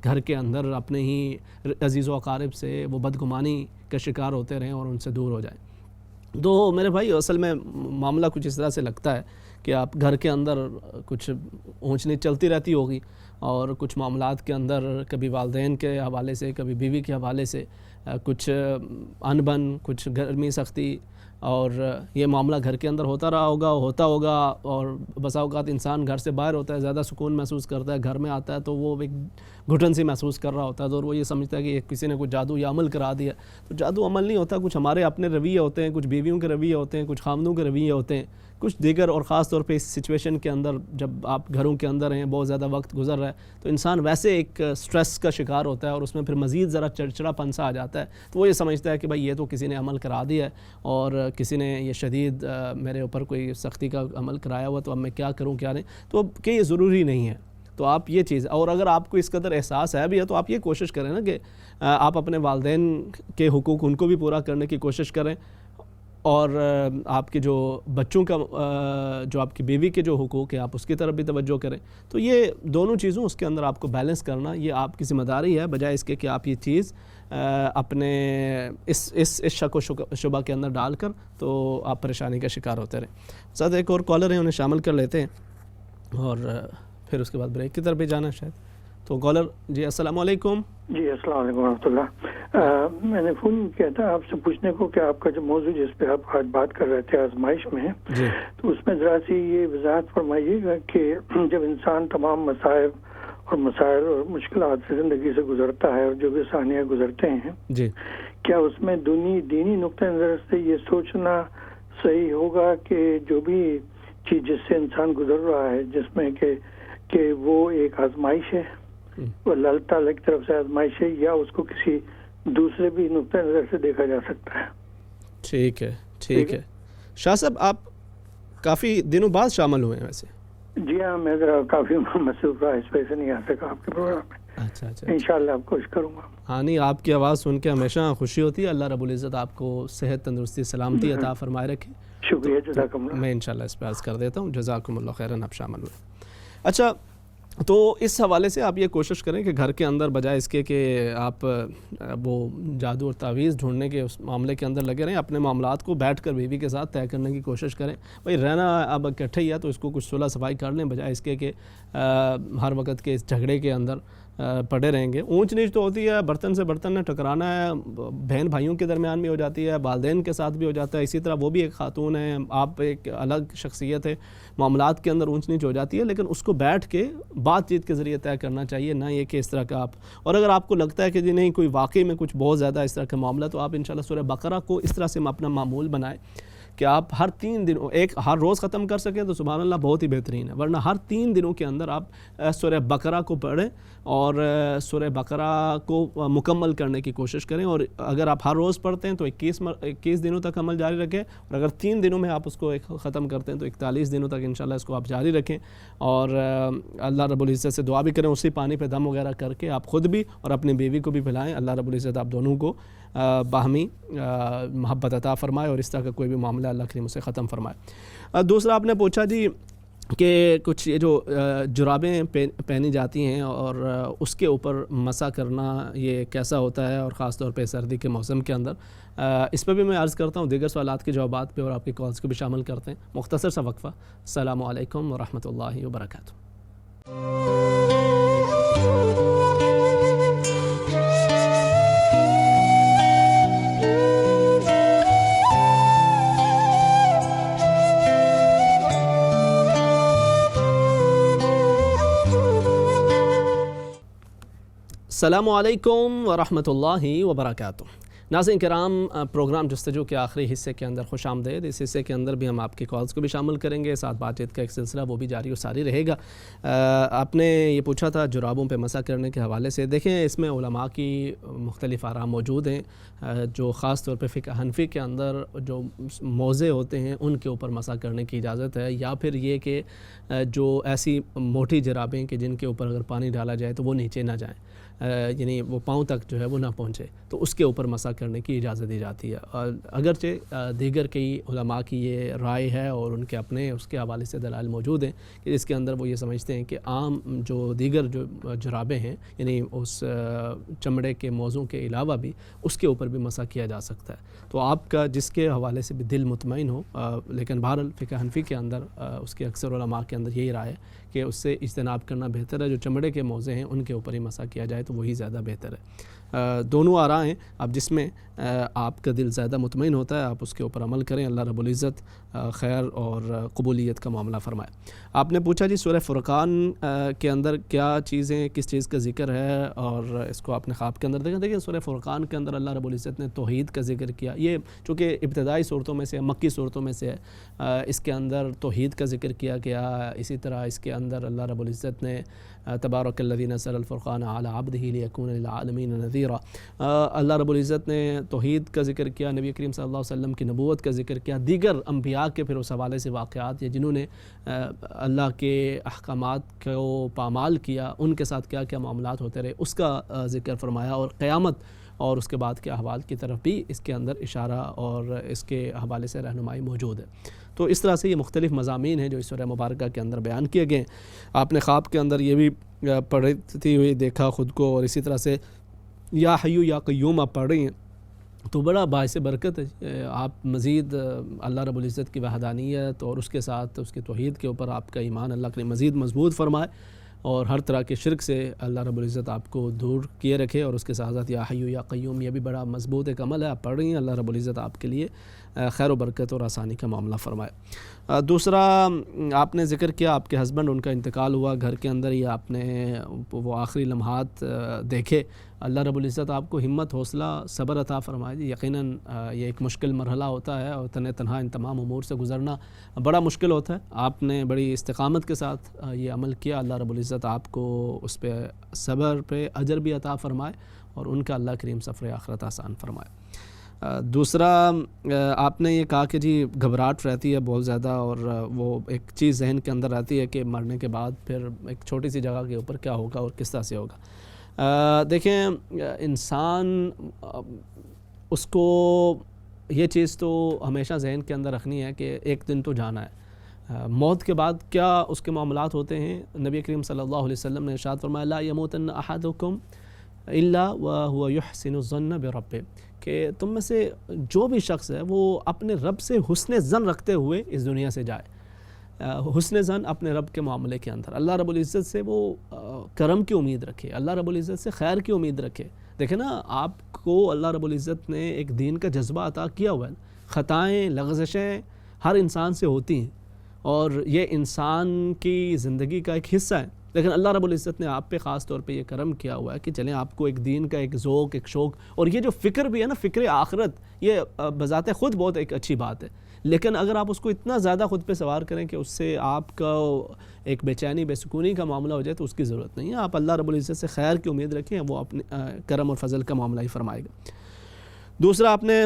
گھر کے اندر اپنے ہی عزیز و اقارب سے وہ بدگمانی کا شکار ہوتے رہیں اور ان سے دور ہو جائیں. تو میرے بھائی اصل میں معاملہ کچھ اس طرح سے لگتا ہے کہ آپ گھر کے اندر کچھ اونچ نیچ چلتی رہتی ہوگی اور کچھ معاملات کے اندر کبھی والدین کے حوالے سے کبھی بیوی کے حوالے سے کچھ انبن, کچھ گرمی سختی, اور یہ معاملہ گھر کے اندر ہوتا ہوگا اور بسا اوقات انسان گھر سے باہر ہوتا ہے, زیادہ سکون محسوس کرتا ہے, گھر میں آتا ہے تو وہ ایک گھٹن سی محسوس کر رہا ہوتا ہے, تو وہ یہ سمجھتا ہے کہ کسی نے کچھ جادو یا عمل کرا دیا. تو جادو عمل نہیں ہوتا, کچھ ہمارے اپنے رویے ہوتے ہیں, کچھ بیویوں کے رویے ہوتے ہیں, کچھ خامدوں کے رویے ہوتے ہیں, کچھ دیگر, اور خاص طور پہ اس سچویشن کے اندر جب آپ گھروں کے اندر ہیں, بہت زیادہ وقت گزر رہا ہے, تو انسان ویسے ایک سٹریس کا شکار ہوتا ہے اور اس میں پھر مزید ذرا چڑچڑا پن سا آ جاتا ہے. تو وہ یہ سمجھتا ہے کہ بھائی یہ تو کسی نے عمل کرا دیا ہے اور کسی نے یہ شدید میرے اوپر کوئی سختی کا عمل کرایا ہوا, تو اب میں کیا کروں کیا نہیں. تو کہ یہ ضروری نہیں ہے. تو آپ یہ چیز, اور اگر آپ کو اس قدر احساس ہے بھی ہے تو آپ یہ کوشش کریں نا کہ آپ اپنے والدین کے حقوق ان کو بھی پورا کرنے کی کوشش کریں, اور آپ کے جو بچوں کا جو آپ کی بیوی کے جو حقوق ہیں آپ اس کی طرف بھی توجہ کریں. تو یہ دونوں چیزوں اس کے اندر آپ کو بیلنس کرنا یہ آپ کی ذمہ داری ہے, بجائے اس کے کہ آپ یہ چیز اپنے اس شک و شبہ کے اندر ڈال کر تو آپ پریشانی کا شکار ہوتے رہیں. ساتھ ایک اور کالر ہیں, انہیں شامل کر لیتے ہیں اور پھر اس کے بعد بریک کی طرف بھی جانا شاید. تو کالر جی السلام علیکم. جی السلام علیکم ورحمۃ اللہ. میں نے فون کیا تھا آپ سے پوچھنے کو کہ آپ کا جو موضوع جس پہ آپ آج بات کر رہے تھے آزمائش میں, تو اس میں ذرا سی یہ وضاحت فرمائیے گا کہ جب انسان تمام مصائب اور مسائل اور مشکلات سے زندگی سے گزرتا ہے اور جو بھی ثانیہ گزرتے ہیں, کیا اس میں دینی نقطہ نظر سے یہ سوچنا صحیح ہوگا کہ جو بھی چیز جس سے انسان گزر رہا ہے جس میں کہ وہ ایک آزمائش ہے, وہ اللہ تعالیٰ کی طرف سے آزمائش ہے, یا اس کو کسی دوسرے بھی نقطہ نظر سے دیکھا جا سکتا ہے؟ ٹھیک ہے. شاہ صاحب آپ کافی دنوں بعد شامل ہوئے ہیں ویسے. جی ہاں, میں ذرا کافی مصروف رہا, اس وجہ سے نہیں آ سکا آپ کے پروگرام میں. اچھا انشاءاللہ آپ کوشش کروں گا. ہاں نہیں, آپ کی آواز سن کے ہمیشہ خوشی ہوتی ہے. اللہ رب العزت آپ کو صحت, تندرستی, سلامتی عطا فرمائے رکھے. شکریہ, جزاکم اللہ. میں انشاءاللہ اس پہ عرض کر دیتا ہوں. جزاکم اللہ خیراً, آپ شامل ہوئے. اچھا, تو اس حوالے سے آپ یہ کوشش کریں کہ گھر کے اندر بجائے اس کے کہ آپ وہ جادو اور تعویذ ڈھونڈنے کے اس معاملے کے اندر لگے رہیں, اپنے معاملات کو بیٹھ کر بیوی کے ساتھ طے کرنے کی کوشش کریں. بھائی رہنا اب اکٹھے ہی ہے تو اس کو کچھ صلح صفائی کر لیں, بجائے اس کے کہ ہر وقت کے اس جھگڑے کے اندر پڑے رہیں گے. اونچ نیچ تو ہوتی ہے, برتن سے برتن نے ٹکرانا ہے, بہن بھائیوں کے درمیان بھی ہو جاتی ہے, والدین کے ساتھ بھی ہو جاتا ہے, اسی طرح وہ بھی ایک خاتون ہے, آپ ایک الگ شخصیت ہے, معاملات کے اندر اونچ نیچ ہو جاتی ہے. لیکن اس کو بیٹھ کے بات چیت کے ذریعے طے کرنا چاہیے, نہ یہ کہ اس طرح کا آپ. اور اگر آپ کو لگتا ہے کہ جی نہیں کوئی واقعی میں کچھ بہت زیادہ اس طرح کا معاملہ, تو آپ انشاءاللہ سورہ بقرہ کو اس طرح سے اپنا معمول بنائیں کہ آپ ہر 3 دنوں ہر روز ختم کر سکیں تو سبحان اللہ بہت ہی بہترین ہے. ورنہ ہر 3 دنوں کے اندر آپ سورہ بقرہ کو پڑھیں اور سورہ بقرہ کو مکمل کرنے کی کوشش کریں. اور اگر آپ ہر روز پڑھتے ہیں تو 21 دنوں تک عمل جاری رکھیں, اور اگر 3 دنوں میں آپ اس کو ختم کرتے ہیں تو 41 دنوں تک انشاءاللہ اس کو آپ جاری رکھیں. اور اللہ رب العزت سے دعا بھی کریں, اسی پانی پہ دم وغیرہ کر کے آپ خود بھی اور اپنی بیوی کو بھی پلائیں. اللہ رب العزت آپ دونوں کو باہمی محبت عطا فرمائے اور اس طرح کا کوئی بھی معاملہ اللہ کریم اسے ختم فرمائے. دوسرا آپ نے پوچھا جی کہ کچھ یہ جو جرابیں پہنی جاتی ہیں اور اس کے اوپر مسح کرنا یہ کیسا ہوتا ہے, اور خاص طور پہ سردی کے موسم کے اندر. اس پہ بھی میں عرض کرتا ہوں, دیگر سوالات کے جوابات پہ اور آپ کی کالز کو بھی شامل کرتے ہیں. مختصر سا وقفہ. السلام علیکم ورحمۃ اللہ وبرکاتہ. السلام علیکم ورحمۃ اللہ وبرکاتہ. ناظرین کرام, پروگرام جستجو کے آخری حصے کے اندر خوش آمدید. اس حصے کے اندر بھی ہم آپ کی کالز کو بھی شامل کریں گے, ساتھ بات چیت کا ایک سلسلہ وہ بھی جاری و ساری رہے گا. آپ نے یہ پوچھا تھا جرابوں پہ مسح کرنے کے حوالے سے. دیکھیں اس میں علماء کی مختلف آراء موجود ہیں, جو خاص طور پہ فقہ حنفی کے اندر جو موضع ہوتے ہیں ان کے اوپر مسح کرنے کی اجازت ہے, یا پھر یہ کہ جو ایسی موٹی جرابیں کہ جن کے اوپر اگر پانی ڈالا جائے تو وہ نیچے نہ جائیں. یعنی وہ پاؤں تک جو ہے وہ نہ پہنچے تو اس کے اوپر مسح کرنے کی اجازت دی جاتی ہے. اور اگرچہ دیگر کئی علماء کی یہ رائے ہے اور ان کے اپنے اس کے حوالے سے دلائل موجود ہیں کہ اس کے اندر وہ یہ سمجھتے ہیں کہ عام جو دیگر جو جرابیں ہیں یعنی اس چمڑے کے موضوع کے علاوہ بھی اس کے اوپر بھی مسح کیا جا سکتا ہے. تو آپ کا جس کے حوالے سے بھی دل مطمئن ہو، لیکن بہرحال فقہ حنفی کے اندر اس کے اکثر علماء کے اندر یہی رائے ہے کہ اس سے اجتناب کرنا بہتر ہے. جو چمڑے کے موضع ہیں ان کے اوپر ہی مسح کیا جائے تو وہی زیادہ بہتر ہے. دونوں آراء ہیں، اب جس میں آپ کا دل زیادہ مطمئن ہوتا ہے آپ اس کے اوپر عمل کریں. اللہ رب العزت خیر اور قبولیت کا معاملہ فرمائے. آپ نے پوچھا جی سورہ فرقان کے اندر کیا چیزیں، کس چیز کا ذکر ہے اور اس کو آپ نے خواب کے اندر دیکھا. دیکھیں سورہ فرقان کے اندر اللہ رب العزت نے توحید کا ذکر کیا. یہ چونکہ ابتدائی صورتوں میں سے، مکی صورتوں میں سے ہے، اس کے اندر توحید کا ذکر کیا گیا. اسی طرح اس کے اندر اللہ رب العزت نے تبارک الذی نزل الفرقان علی عبدہ لیکون للعالمین نذیرا، اللہ رب العزت نے توحید کا ذکر کیا، نبی کریم صلی اللہ علیہ وسلم کی نبوت کا ذکر کیا، دیگر انبیاء کے پھر اس حوالے سے واقعات یا جنہوں نے اللہ کے احکامات کو پامال کیا ان کے ساتھ کیا کیا معاملات ہوتے رہے اس کا ذکر فرمایا. اور قیامت اور اس کے بعد کے احوال کی طرف بھی اس کے اندر اشارہ اور اس کے حوالے سے رہنمائی موجود ہے. تو اس طرح سے یہ مختلف مضامین ہیں جو اس سورہ مبارکہ کے اندر بیان کیے گئے. آپ نے خواب کے اندر یہ بھی پڑھتی ہوئی دیکھا خود کو، اور اسی طرح سے یا حیو یا قیوم آپ پڑھ رہی ہیں تو بڑا باعث برکت ہے. آپ مزید اللہ رب العزت کی وحدانیت اور اس کے ساتھ اس کی توحید کے اوپر آپ کا ایمان اللہ کے مزید مضبوط فرمائے اور ہر طرح کے شرک سے اللہ رب العزت آپ کو دور کیے رکھے. اور اس کے ساتھ ساتھ یا حیو یا قیوم یہ بھی بڑا مضبوط ایک عمل ہے، آپ پڑھ رہی ہیں. اللہ رب العزت آپ کے لیے خیر و برکت اور آسانی کا معاملہ فرمائے. دوسرا آپ نے ذکر کیا آپ کے ہسبینڈ ان کا انتقال ہوا گھر کے اندر ہی، آپ نے وہ آخری لمحات دیکھے. اللہ رب العزت آپ کو ہمت، حوصلہ، صبر عطا فرمائے. یقیناً یہ ایک مشکل مرحلہ ہوتا ہے اور تنہا ان تمام امور سے گزرنا بڑا مشکل ہوتا ہے. آپ نے بڑی استقامت کے ساتھ یہ عمل کیا. اللہ رب العزت آپ کو اس پہ صبر پہ اجر بھی عطا فرمائے اور ان کا اللہ کریم سفر آخرت آسان فرمائے. دوسرا آپ نے یہ کہا کہ جی گھبراہٹ رہتی ہے بہت زیادہ اور وہ ایک چیز ذہن کے اندر رہتی ہے کہ مرنے کے بعد پھر ایک چھوٹی سی جگہ کے اوپر کیا ہوگا اور کس طرح سے ہوگا. دیکھیں انسان اس کو یہ چیز تو ہمیشہ ذہن کے اندر رکھنی ہے کہ ایک دن تو جانا ہے. موت کے بعد کیا اس کے معاملات ہوتے ہیں. نبی کریم صلی اللہ علیہ وسلم نے ارشاد فرمایا لا یموتن احدکم الا وهو یحسن الظن بربہ، کہ تم میں سے جو بھی شخص ہے وہ اپنے رب سے حسن ظن رکھتے ہوئے اس دنیا سے جائے. حسن ظن اپنے رب کے معاملے کے اندر اللہ رب العزت سے وہ کرم کی امید رکھے، اللہ رب العزت سے خیر کی امید رکھے. دیکھیں نا آپ کو اللہ رب العزت نے ایک دین کا جذبہ عطا کیا ہوا ہے. خطائیں لغزشیں ہر انسان سے ہوتی ہیں اور یہ انسان کی زندگی کا ایک حصہ ہے، لیکن اللہ رب العزت نے آپ پہ خاص طور پہ یہ کرم کیا ہوا ہے کہ چلیں آپ کو ایک دین کا ایک ذوق، ایک شوق، اور یہ جو فکر بھی ہے نا، فکر آخرت، یہ بذات خود بہت ایک اچھی بات ہے. لیکن اگر آپ اس کو اتنا زیادہ خود پہ سوار کریں کہ اس سے آپ کا ایک بے چینی، بے سکونی کا معاملہ ہو جائے تو اس کی ضرورت نہیں ہے. آپ اللہ رب العزت سے خیر کی امید رکھیں، وہ اپنے کرم اور فضل کا معاملہ ہی فرمائے گا. دوسرا آپ نے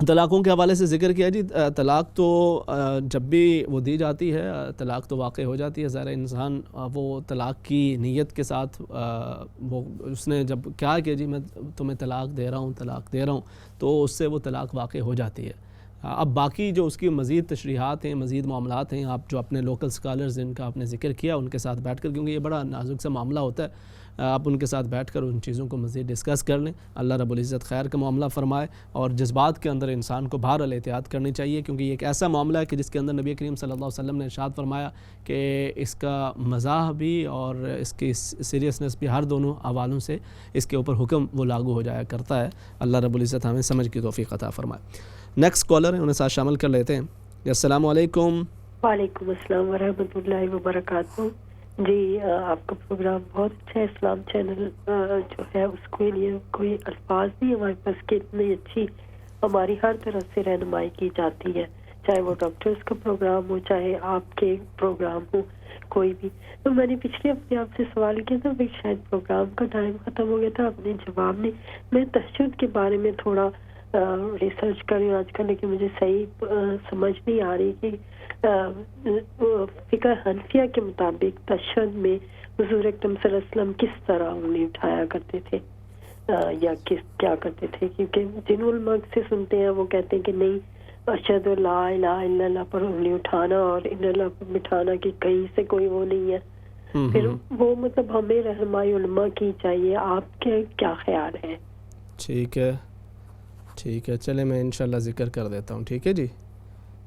طلاقوں کے حوالے سے ذکر کیا. جی طلاق تو جب بھی وہ دی جاتی ہے طلاق تو واقع ہو جاتی ہے. ظاہر انسان وہ طلاق کی نیت کے ساتھ وہ اس نے جب کیا کہ جی میں تمہیں طلاق دے رہا ہوں تو اس سے وہ طلاق واقع ہو جاتی ہے. اب باقی جو اس کی مزید تشریحات ہیں، مزید معاملات ہیں، آپ جو اپنے لوکل سکالرز جن کا آپ نے ذکر کیا ان کے ساتھ بیٹھ کر، کیونکہ یہ بڑا نازک سا معاملہ ہوتا ہے، آپ ان کے ساتھ بیٹھ کر ان چیزوں کو مزید ڈسکس کر لیں. اللہ رب العزت خیر کا معاملہ فرمائے. اور جذبات کے اندر انسان کو بہرحال احتیاط کرنی چاہیے، کیونکہ یہ ایک ایسا معاملہ ہے کہ جس کے اندر نبی کریم صلی اللہ علیہ وسلم نے ارشاد فرمایا کہ اس کا مزاح بھی اور اس کی سیریسنس بھی ہر دونوں حوالوں سے اس کے اوپر حکم وہ لاگو ہو جایا کرتا ہے. اللہ رب العزت ہمیں سمجھ کی توفیق عطا فرمائے. نیکسٹ کالر ہیں، انہیں ساتھ شامل کر لیتے ہیں. السلام علیکم. وعلیکم السلام ورحمۃ اللہ وبرکاتہ. جی آپ کا پروگرام بہت اچھا ہے. اسلام چینل جو ہے اس کے لیے کوئی الفاظ نہیں ہمارے پاس کہ اتنی اچھی ہماری ہر طرف سے رہنمائی کی جاتی ہے، چاہے وہ ڈاکٹرز کا پروگرام ہو، چاہے آپ کے پروگرام ہو، کوئی بھی. تو میں نے پچھلے ہفتے آپ سے سوال کیا تھا، شاید پروگرام کا ٹائم ختم ہو گیا تھا، آپ نے جواب نہیں. میں تہجد کے بارے میں تھوڑا ریسرچ کر رہی ہوں آج کل، لیکن مجھے صحیح سمجھ نہیں آ رہی کہ فقہ حنفیہ کے مطابق تشہد میں حضور اکرم صلی اللہ علیہ وسلم کس طرح انگلی اٹھایا کرتے تھے یا کیا کرتے تھے؟ کیونکہ جن علماء سے سنتے ہیں وہ کہتے ہیں کہ نہیں، اشہد لا الہ الا اللہ پر انگلی اٹھانا اور ان اللہ پر بٹھانا کی کہیں سے کوئی وہ نہیں ہے. پھر وہ مطلب ہمیں رہنمائی علماء کی چاہیے. آپ کے کیا خیال ہے؟ ٹھیک ہے چلیں میں انشاءاللہ ذکر کر دیتا ہوں. ٹھیک ہے جی،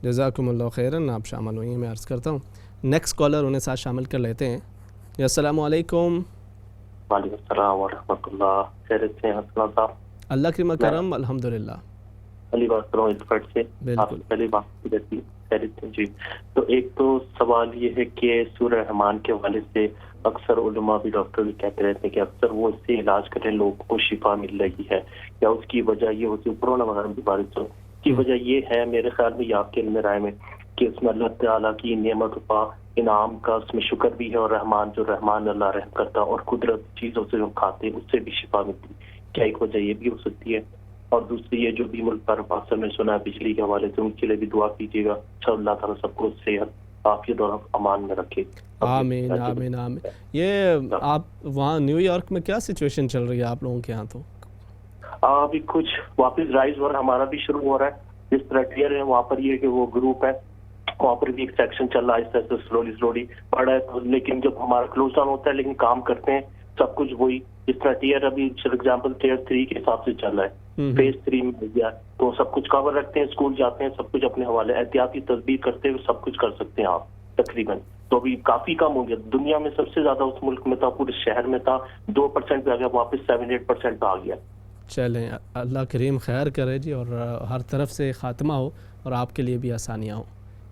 جزاکم اللہ خیراً. آپ شامل ہوئیں، میں عرض کرتا ہوں. نیکسٹ کالر انہیں ساتھ شامل کر لیتے ہیں. جی السلام علیکم. وعلیکم السلام ورحمۃ اللہ. خیریت سے ہیں حسن صاحب؟ اللہ کی کرم الحمدللہ. علی بات کروں انٹرفیٹ سے. آپ سے پہلی بات کرتی خیریت جی. تو ایک تو سوال یہ ہے کہ سورہ رحمان کے حوالے سے اکثر علماء بھی ڈاکٹر بھی کہتے رہتے ہیں کہ اکثر وہ اس سے علاج کریں لوگوں کو شفا مل رہی ہے، یا اس کی وجہ یہ ہوتی ہے کورونا وغیرہ کی بارش کی وجہ یہ ہے میرے خیال میں، یا آپ کے علم رائے میں، کہ اس میں اللہ تعالیٰ کی نعمت کا انعام کا اس میں شکر بھی ہے، اور رحمان جو رحمان اللہ رحم کرتا اور قدرت چیزوں سے جو کھاتے اس سے بھی شفا ملتی. کیا ایک وجہ یہ بھی ہو سکتی ہے؟ اور دوسری یہ جو بھی ملک پر اکثر میں سنا ہے بجلی کے حوالے سے، ان کے لیے بھی دعا کیجیے گا. اللہ تعالیٰ سب کو صحت عافیت اور امان میں رکھے. آمین آمین آمین. یہ آپ وہاں نیو یارک میں کیا سچویشن چل رہی ہے آپ لوگوں کے یہاں؟ تو ابھی کچھ واپس رائز اور ہمارا بھی شروع ہو رہا ہے. جس طرح ٹیئر ہے وہاں پر یہ کہ وہ گروپ ہے وہاں پر بھی ایک سیکشن چل رہا ہے، آہستہ آہستہ سلولی بڑھ رہا ہے. لیکن جب ہمارا کلوز ڈاؤن ہوتا ہے لیکن کام کرتے ہیں سب کچھ وہی. جس طرح ٹیئر ابھی فار ایگزامپل ٹیئر 3 کے حساب سے چل رہا ہے، فیز 3 میں ہو گیا، تو سب کچھ کور رکھتے ہیں، اسکول جاتے ہیں، سب کچھ اپنے حوالے احتیاطی تدبیر کرتے ہوئے سب کچھ کر سکتے ہیں آپ تقریباً. تو ابھی کافی کم ہو گیا. دنیا میں سب سے زیادہ اس ملک میں تھا، پورے شہر میں تھا 2% پہ آ گیا، واپس 7-8% پہ آ گیا. چلیں اللہ کریم خیر کرے جی، اور ہر طرف سے خاتمہ ہو اور آپ کے لیے بھی آسانیاں ہوں.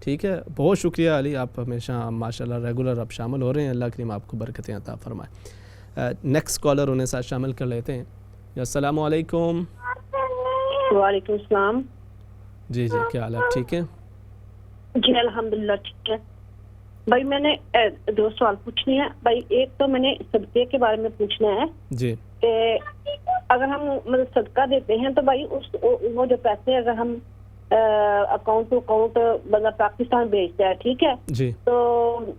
ٹھیک ہے، بہت شکریہ علی، آپ ہمیشہ ماشاءاللہ ریگولر آپ شامل ہو رہے ہیں. اللہ کریم آپ کو برکتیں عطا فرمائے. نیکسٹ کالر انہیں ساتھ شامل کر لیتے ہیں. السلام علیکم. وعلیکم السلام. جی کیا حال ہے؟ ٹھیک ہے جی الحمدللہ ٹھیک ہے. بھائی میں نے 2 سوال پوچھنے ہیں. بھائی ایک تو میں نے صدقے کے بارے میں پوچھنا ہے جی، کہ اگر ہم مطلب صدقہ دیتے ہیں تو بھائی وہ جو پیسے اگر ہم اکاؤنٹ ٹو اکاؤنٹ بندہ پاکستان بھیجتا ہے، ٹھیک ہے جی، تو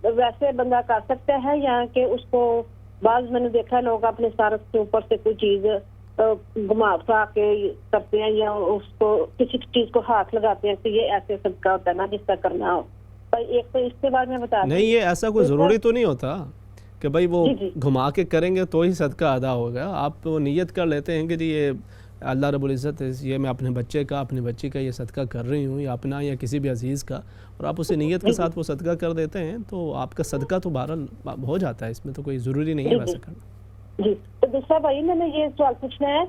ویسے بندہ کر سکتا ہے، یا کہ اس کو بعض میں نے دیکھا لوگ اپنے سارس کے اوپر سے کوئی چیز گھما پھرا کے کرتے ہیں، یا اس کو کسی چیز کو ہاتھ لگاتے ہیں کہ یہ ایسے صدقہ ہوتا ہے نا جس کا کرنا ہو. بھائی ایک تو اس کے بارے میں بتا دیں. نہیں یہ ایسا کوئی ضروری تو نہیں ہوتا کہ بھائی وہ گھما کے کریں گے تو ہی صدقہ ادا ہوگا. آپ وہ نیت کر لیتے ہیں کہ جی یہ اللہ رب العزت یہ میں اپنے بچے کا اپنی بچی کا یہ صدقہ کر رہی ہوں، یا اپنا یا کسی بھی عزیز کا، اور آپ اسے نیت کے ساتھ وہ صدقہ کر دیتے ہیں تو آپ کا صدقہ تو بہرحال ہو جاتا ہے. اس میں تو کوئی ضروری نہیں ہے ویسا کرنا. جی تو دوسرا بھائی میں نے یہ سوال پوچھنا ہے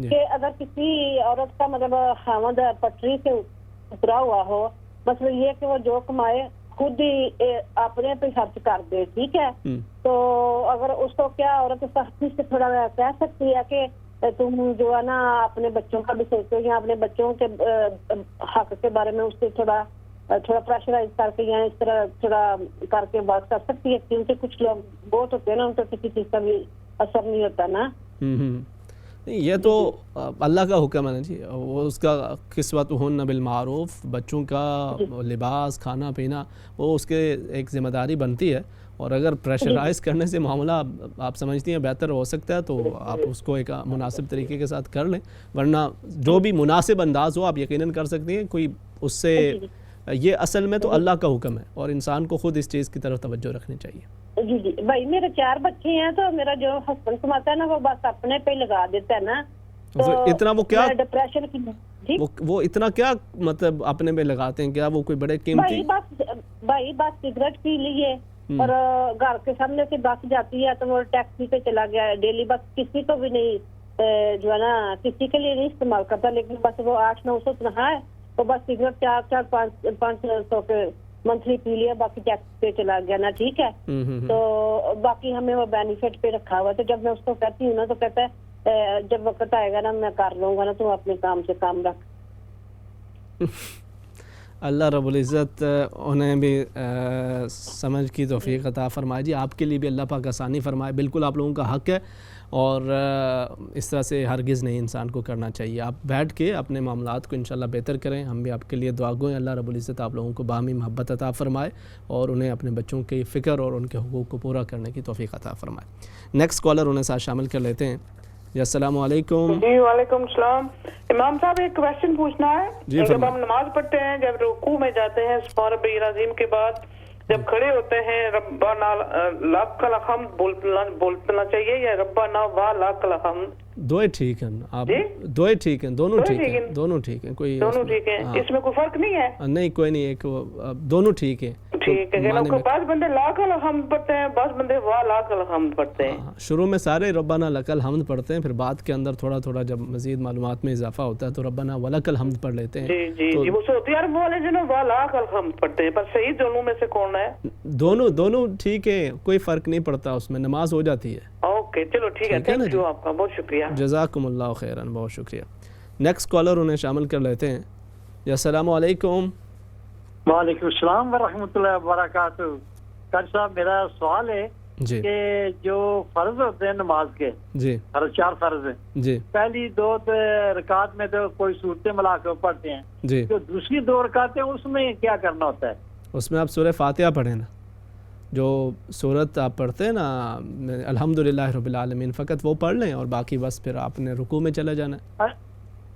کہ اگر کسی عورت کا مطلب خاوند پٹری سے اترا ہوا ہو، مطلب یہ کہ وہ جو کمائے خود ہی اپنے پہ خرچ کر دے، ٹھیک ہے، تو اگر اس کو کیا عورت سختی سے تھوڑا کہہ سکتی ہے کہ تم جو ہے نا اپنے بچوں کا بھی سوچو، یا اپنے بچوں کے حق کے بارے میں اس سے تھوڑا پریشرائز کر کے، یا اس طرح تھوڑا کر کے بات کر سکتی ہے؟ کیونکہ کچھ لوگ بہت ہوتے ہیں نا ان کو کسی چیز کا بھی اثر نہیں ہوتا نا. یہ تو اللہ کا حکم ہے نا جی، وہ اس کا کسوتہن بالمعروف، بچوں کا لباس کھانا پینا وہ اس کے ایک ذمہ داری بنتی ہے. اور اگر پریشرائز کرنے سے معاملہ آپ سمجھتی ہیں بہتر ہو سکتا ہے تو آپ اس کو ایک مناسب طریقے کے ساتھ کر لیں، ورنہ جو بھی مناسب انداز ہو آپ یقیناً کر سکتی ہیں. کوئی اس سے یہ اصل میں تو اللہ کا حکم ہے اور انسان کو خود اس چیز کی طرف توجہ رکھنی چاہیے. جی جی بھائی میرے 4 بچے ہیں، تو میرا جو ہسبینڈ کماتا ہے نا وہ بس اپنے پہ لگا دیتا ہے نا، تو اتنا وہ کیا ڈپریشن کی وہ اتنا کیا مطلب اپنے پہ لگاتے ہیں؟ کیا وہ کوئی بڑے قیمتی بھائی بس سگریٹ پی لیے اور گھر کے سامنے سے بس جاتی ہے تو وہ ٹیکسی پہ چلا گیا ڈیلی، بس کسی کو بھی نہیں جو ہے نا کسی کے لیے نہیں استعمال کرتا، لیکن بس وہ 800-900 تنہا ہے تو بس سگریٹ 400-500 کے منتھلی پی لیا، باقی ٹیکس پہ چلا گیا نا، ٹھیک ہے. تو باقی ہمیں وہ بینیفٹ پہ رکھا ہوا، تو جب میں اس کو کہتی ہوں نا تو کہتا ہے جب وقت آئے گا نا میں کر لوں گا نا، تو اپنے کام سے کام رکھ. اللہ رب العزت انہیں بھی سمجھ کی توفیق عطا فرمائے جی. آپ کے لیے بھی اللہ پاک آسانی فرمائے. بالکل آپ لوگوں کا حق ہے، اور اس طرح سے ہرگز نہیں انسان کو کرنا چاہیے. آپ بیٹھ کے اپنے معاملات کو انشاءاللہ بہتر کریں. ہم بھی آپ کے لیے دعا گوئیں. اللہ رب العزت آپ لوگوں کو باہمی محبت عطا فرمائے اور انہیں اپنے بچوں کی فکر اور ان کے حقوق کو پورا کرنے کی توفیق عطا فرمائے. نیکسٹ کالر انہیں ساتھ شامل کر لیتے ہیں. جی السلام علیکم. جی وعلیکم السلام. امام صاحب ایک کویسچن پوچھنا ہے. جب ہم نماز پڑھتے ہیں, جب رکوع میں جاتے ہیں سبحان ربی العظیم کے بعد, جب کھڑے ہوتے ہیں ربنا لک الحمد بولنا چاہیے یا ربنا و لک الحمد؟ دو ٹھیک ہیں. آپ دو ٹھیک ہیں, دونوں ٹھیک ہیں, دونوں ٹھیک ہیں, کوئی دونوں ٹھیک ہیں, اس میں کوئی فرق نہیں ہے؟ نہیں کوئی نہیں, ایک دونوں ٹھیک ہیں. ٹھیک ہے. بعض بندے لاک الحمد پڑھتے ہیں, بعض بندے وا لاک الحمد پڑھتے ہیں. شروع میں سارے ربنا لک الحمد پڑھتے ہیں, پھر بعد کے اندر تھوڑا تھوڑا جب مزید معلومات میں اضافہ ہوتا ہے تو ربنا ولک الحمد پڑھ لیتے ہیں. جی جی وہ سعودی عرب والے جو نا وا لاک الحمد پڑھتے ہیں, پر صحیح دونوں میں سے کون ہے؟ دونوں ٹھیک ہے, کوئی فرق نہیں پڑتا, اس میں نماز ہو جاتی ہے. اوکے چلو ٹھیک ہے, تھینک یو, آپ کا بہت شکریہ. جزاکم اللہ خیرن, بہت شکریہ. نیکسٹ کالر انہیں شامل کر لیتے ہیں. جی السلام علیکم. وعلیکم السلام ورحمۃ اللہ وبرکاتہ. قاری صاحب میرا سوال ہے کہ جو فرض ہوتے ہیں نماز کے, جی 4 فرض ہیں, جی پہلی 2 رکعت میں تو کوئی صورتیں ملا کے پڑھتے ہیں, جی جو دوسری 2 رکعتیں اس میں کیا کرنا ہوتا ہے؟ اس میں آپ سورہ فاتحہ پڑھیں نا, جو صورت آپ پڑھتے ہیں نا الحمدللہ رب العالمین, فقط وہ پڑھ لیں اور باقی بس پھر آپ نے رکوع میں چلے جانا ہے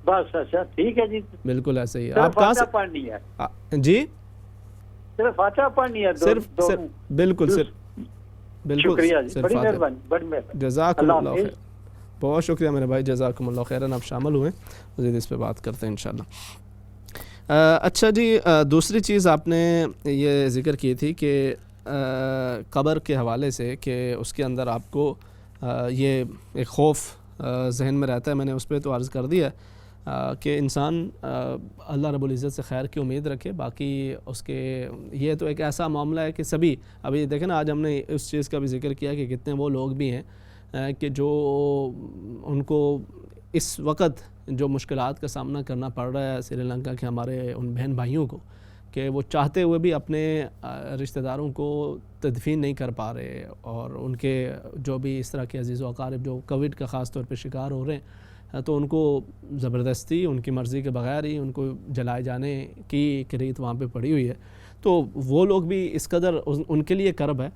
بس. اچھا ٹھیک ہے جی, بالکل ایسے ہی. آپ کہاں سے پڑھنی ہے؟ جی صرف فاتحہ پڑھنی ہے صرف بالکل صرف بالکل. شکریہ جی, بڑی مہربانی, بڑی مہربانی. جزاکم اللہ خیر, بہت شکریہ میرے بھائی, جزاکم اللہ خیرن. آپ شامل ہوئے, مزید اس پہ بات کرتے ہیں انشاءاللہ. اچھا جی, دوسری چیز آپ نے یہ ذکر کی تھی کہ قبر کے حوالے سے کہ اس کے اندر آپ کو یہ ایک خوف ذہن میں رہتا ہے. میں نے اس پہ تو عرض کر دیا کہ انسان اللہ رب العزت سے خیر کی امید رکھے. باقی اس کے یہ تو ایک ایسا معاملہ ہے کہ سبھی, ابھی دیکھیں نا آج ہم نے اس چیز کا بھی ذکر کیا کہ کتنے وہ لوگ بھی ہیں کہ جو ان کو اس وقت جو مشکلات کا سامنا کرنا پڑ رہا ہے سری لنکا کے ہمارے ان بہن بھائیوں کو, کہ وہ چاہتے ہوئے بھی اپنے رشتہ داروں کو تدفین نہیں کر پا رہے, اور ان کے جو بھی اس طرح کے عزیز و اقارب جو کووڈ کا خاص طور پہ شکار ہو رہے ہیں, تو ان کو زبردستی ان کی مرضی کے بغیر ہی ان کو جلائے جانے کی ایک ریت وہاں پہ پڑی ہوئی ہے. تو وہ لوگ بھی اس قدر ان کے لیے کرب ہے.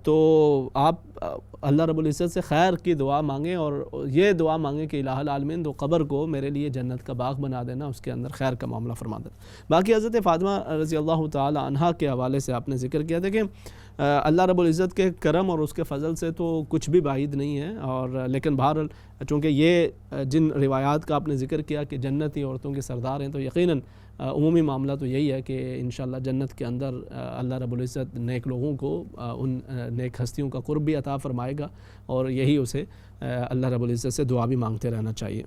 تو آپ اللہ رب العزت سے خیر کی دعا مانگیں اور یہ دعا مانگیں کہ الہ العالمین تو قبر کو میرے لیے جنت کا باغ بنا دینا, اس کے اندر خیر کا معاملہ فرما دینا. باقی حضرت فاطمہ رضی اللہ تعالی عنہا کے حوالے سے آپ نے ذکر کیا تھا کہ اللہ رب العزت کے کرم اور اس کے فضل سے تو کچھ بھی بعید نہیں ہے, اور لیکن بہرحال چونکہ یہ جن روایات کا آپ نے ذکر کیا کہ جنتی عورتوں کے سردار ہیں, تو یقیناً عمومی معاملہ تو یہی ہے کہ انشاءاللہ جنت کے اندر اللہ رب العزت نیک لوگوں کو ان نیک ہستیوں کا قرب بھی عطا فرمائے گا, اور یہی اسے اللہ رب العزت سے دعا بھی مانگتے رہنا چاہیے.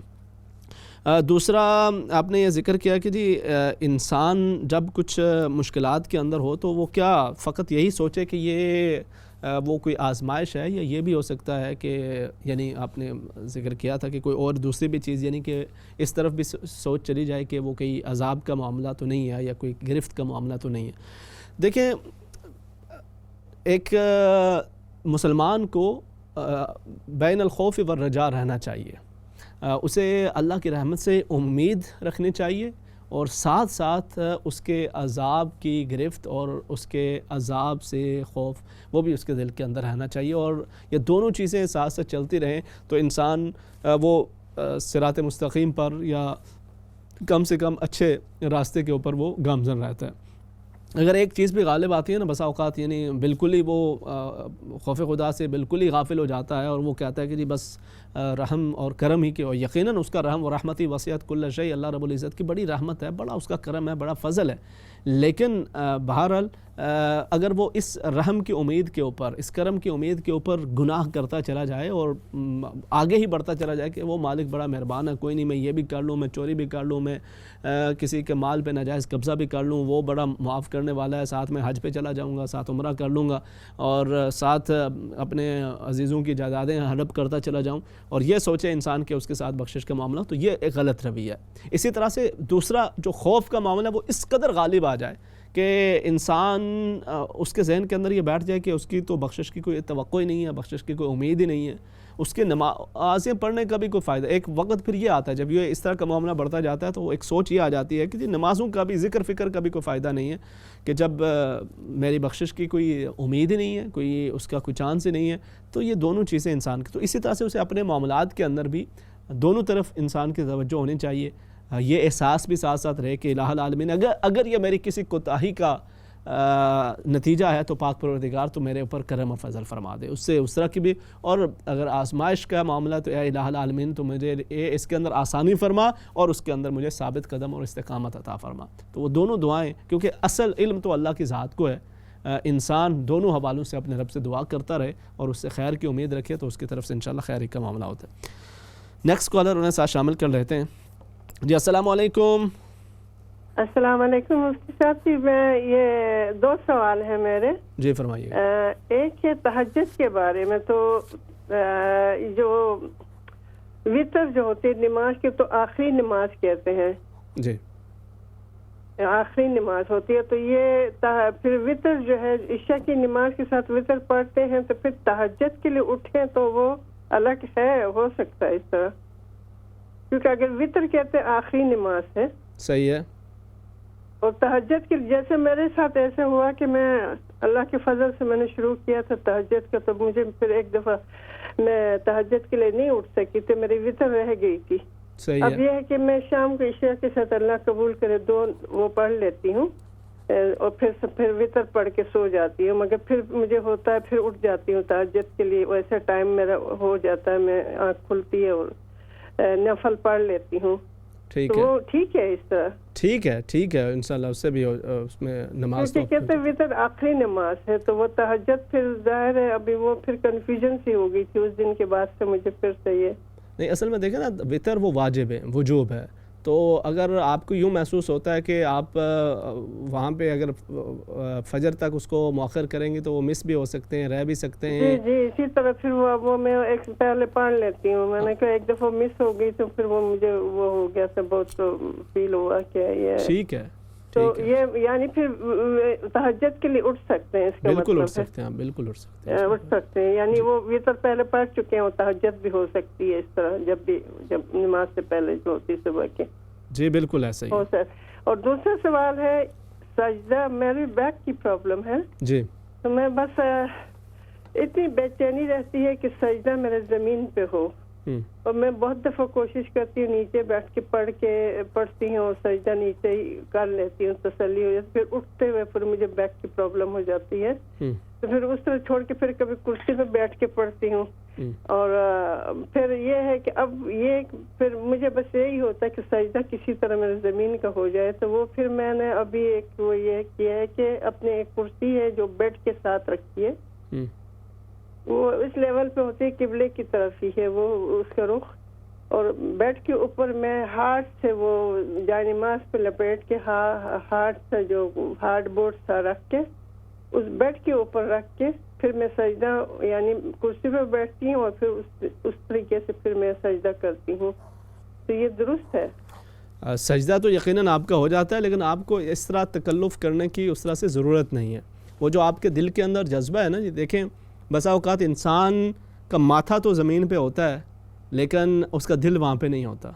دوسرا آپ نے یہ ذکر کیا کہ جی انسان جب کچھ مشکلات کے اندر ہو تو وہ کیا فقط یہی سوچے کہ یہ وہ کوئی آزمائش ہے, یا یہ بھی ہو سکتا ہے کہ یعنی آپ نے ذکر کیا تھا کہ کوئی اور دوسری بھی چیز, یعنی کہ اس طرف بھی سوچ چلی جائے کہ وہ کوئی عذاب کا معاملہ تو نہیں ہے یا کوئی گرفت کا معاملہ تو نہیں ہے. دیکھیں ایک مسلمان کو بین الخوف والرجاء رہنا چاہیے, اسے اللہ کی رحمت سے امید رکھنی چاہیے, اور ساتھ ساتھ اس کے عذاب کی گرفت اور اس کے عذاب سے خوف وہ بھی اس کے دل کے اندر رہنا چاہیے. اور یہ دونوں چیزیں ساتھ ساتھ چلتی رہیں تو انسان وہ صراط مستقیم پر یا کم سے کم اچھے راستے کے اوپر وہ گامزن رہتا ہے. اگر ایک چیز بھی غالب آتی ہے نا بسا اوقات, یعنی بالکل ہی وہ خوف خدا سے بالکل ہی غافل ہو جاتا ہے اور وہ کہتا ہے کہ جی بس رحم اور کرم ہی کے, اور یقیناً اس کا رحم و رحمتی وسعت کل شیء, اللہ رب العزت کی بڑی رحمت ہے, بڑا اس کا کرم ہے, بڑا فضل ہے. لیکن بہرحال اگر وہ اس رحم کی امید کے اوپر, اس کرم کی امید کے اوپر گناہ کرتا چلا جائے اور آگے ہی بڑھتا چلا جائے کہ وہ مالک بڑا مہربان ہے, کوئی نہیں میں یہ بھی کر لوں, میں چوری بھی کر لوں, میں کسی کے مال پہ ناجائز قبضہ بھی کر لوں, وہ بڑا معاف کرنے والا ہے, ساتھ میں حج پہ چلا جاؤں گا, ساتھ عمرہ کر لوں گا, اور ساتھ اپنے عزیزوں کی جائیدادیں ہڑپ کرتا چلا جاؤں, اور یہ سوچے انسان کہ اس کے ساتھ بخشش کا معاملہ, تو یہ ایک غلط رویہ ہے. اسی طرح سے دوسرا جو خوف کا معاملہ وہ اس قدر غالب آ جائے کہ انسان اس کے ذہن کے اندر یہ بیٹھ جائے کہ اس کی تو بخشش کی کوئی توقع ہی نہیں ہے, بخشش کی کوئی امید ہی نہیں ہے, اس کے نمازیں پڑھنے کا بھی کوئی فائدہ. ایک وقت پھر یہ آتا ہے جب یہ اس طرح کا معاملہ بڑھتا جاتا ہے تو ایک سوچ یہ آ جاتی ہے کہ نمازوں کا بھی ذکر فکر کا بھی کوئی فائدہ نہیں ہے کہ جب میری بخشش کی کوئی امید ہی نہیں ہے, کوئی اس کا کوئی چانس ہی نہیں ہے. تو یہ دونوں چیزیں انسان کی, تو اسی طرح سے اسے اپنے معاملات کے اندر بھی دونوں طرف انسان کی توجہ ہونی چاہیے. یہ احساس بھی ساتھ ساتھ رہے کہ الہ العالمین اگر یہ میری کسی کوتاہی کا نتیجہ ہے تو پاک پروردگار تو میرے اوپر کرم و فضل فرما دے. اس سے اس طرح کی بھی, اور اگر آزمائش کا معاملہ تو اے الہ العالمین تو مجھے اس کے اندر آسانی فرما اور اس کے اندر مجھے ثابت قدم اور استقامت عطا فرما. تو وہ دونوں دعائیں, کیونکہ اصل علم تو اللہ کی ذات کو ہے, انسان دونوں حوالوں سے اپنے رب سے دعا کرتا رہے اور اس سے خیر کی امید رکھے تو اس کی طرف سے انشاءاللہ خیر ہی کا معاملہ ہوتا ہے. نیکسٹ کالر انہیں ساتھ شامل کر لیتے ہیں. جی السلام علیکم. السلام علیکم مفتی صاحب جی, میں یہ 2 سوال ہیں میرے. جی فرمائیے. ایک ہے تہجد کے بارے میں, تو جو وتر جو ہوتی ہے نماز کی تو آخری نماز کہتے ہیں. جی آخری نماز ہوتی ہے, تو یہ پھر وتر جو ہے عشاء کی نماز کے ساتھ وتر پڑھتے ہیں تو پھر تہجد کے لیے اٹھیں تو وہ الگ ہے, ہو سکتا ہے اس طرح, کیونکہ اگر وتر کہتے ہیں آخری نماز ہے. صحیح ہے. اور تہجد کے جیسے میرے ساتھ ایسے ہوا کہ میں اللہ کے فضل سے میں نے شروع کیا تھا تہجد کا, تو مجھے پھر ایک دفعہ میں تہجد کے لیے نہیں اٹھ سکی تو میری وتر رہ گئی تھی. اب یہ ہے کہ میں شام کو عشاء کے ساتھ اللہ قبول کرے 2 وہ پڑھ لیتی ہوں اور پھر وتر پڑھ کے سو جاتی ہوں, مگر پھر مجھے ہوتا ہے پھر اٹھ جاتی ہوں تہجد کے لیے. ویسا ٹائم میرا ہو جاتا ہے, میں آنکھ کھلتی ہے اور نفل پڑھ لیتی ہوں. ٹھیک ہے, وہ ٹھیک ہے اس طرح. ٹھیک ہے انشاءاللہ اس سے بھی اس میں نماز تو کہتے ہیں وتر آخری نماز ہے, تو وہ تہجد پھر ظاہر ہے ابھی وہ پھر کنفیوژن سی ہو گئی تھی اس دن کے بعد سے مجھے پھر سے یہ نہیں. اصل میں دیکھیں نا وتر وہ واجب ہے, وجوب ہے, تو اگر آپ کو یوں محسوس ہوتا ہے کہ آپ وہاں پہ اگر فجر تک اس کو مؤخر کریں گے تو وہ مس بھی ہو سکتے ہیں, رہ بھی سکتے ہیں. جی اسی طرح پھر وہ میں ایک پہلے پڑھ لیتی ہوں. میں نے کہا ایک دفعہ مس ہو گئی تو پھر وہ مجھے وہ ہو گیا تھا, بہت فیل ہوا کہ یہ ٹھیک ہے. تو یہ یعنی پھر تہجد کے لیے اٹھ سکتے ہیں, اس کا بالکل اٹھ سکتے ہیں, بالکل اٹھ سکتے ہیں. یعنی وہ وتر پہلے پڑھ چکے ہیں, وہ تہجد بھی ہو سکتی ہے اس طرح جب نماز سے پہلے جو ہوتی صبح کے. جی بالکل ایسا ہی. اور دوسرا سوال ہے سجدہ, میری بیک کی پرابلم ہے. جی تو میں بس اتنی بے چینی رہتی ہے کہ سجدہ میرے زمین پہ ہو, اور میں بہت دفعہ کوشش کرتی ہوں نیچے بیٹھ کے پڑھتی ہوں, سجدہ نیچے ہی کر لیتی ہوں, تسلی ہو جاتی. پھر اٹھتے ہوئے پھر مجھے بیک کی پرابلم ہو جاتی ہے, تو پھر اس طرح چھوڑ کے پھر کبھی کرسی پہ بیٹھ کے پڑھتی ہوں. اور پھر یہ ہے کہ اب یہ پھر مجھے بس یہی ہوتا ہے کہ سجدہ کسی طرح میرے زمین کا ہو جائے. تو وہ پھر میں نے ابھی ایک وہ یہ کیا ہے کہ اپنے ایک کرسی ہے جو بیڈ کے ساتھ رکھی ہے, وہ اس لیول پہ ہوتی ہے قبلے کی طرف ہی ہے وہ اس کا رخ, اور بیڈ کے اوپر میں ہاتھ سے وہ جائے نماز پہ لپیٹ کے ہاتھ سے جو ہارڈ بورڈ سا رکھ کے اس بیڈ کے اوپر رکھ کے پھر میں سجدہ یعنی کرسی پہ بیٹھتی ہوں اور پھر اس طریقے سے پھر میں سجدہ کرتی ہوں. تو یہ درست ہے؟ سجدہ تو یقیناً آپ کا ہو جاتا ہے, لیکن آپ کو اس طرح تکلف کرنے کی اس طرح سے ضرورت نہیں ہے. وہ جو آپ کے دل کے اندر جذبہ ہے نا, یہ دیکھیں بسا اوقات انسان کا ماتھا تو زمین پہ ہوتا ہے لیکن اس کا دل وہاں پہ نہیں ہوتا,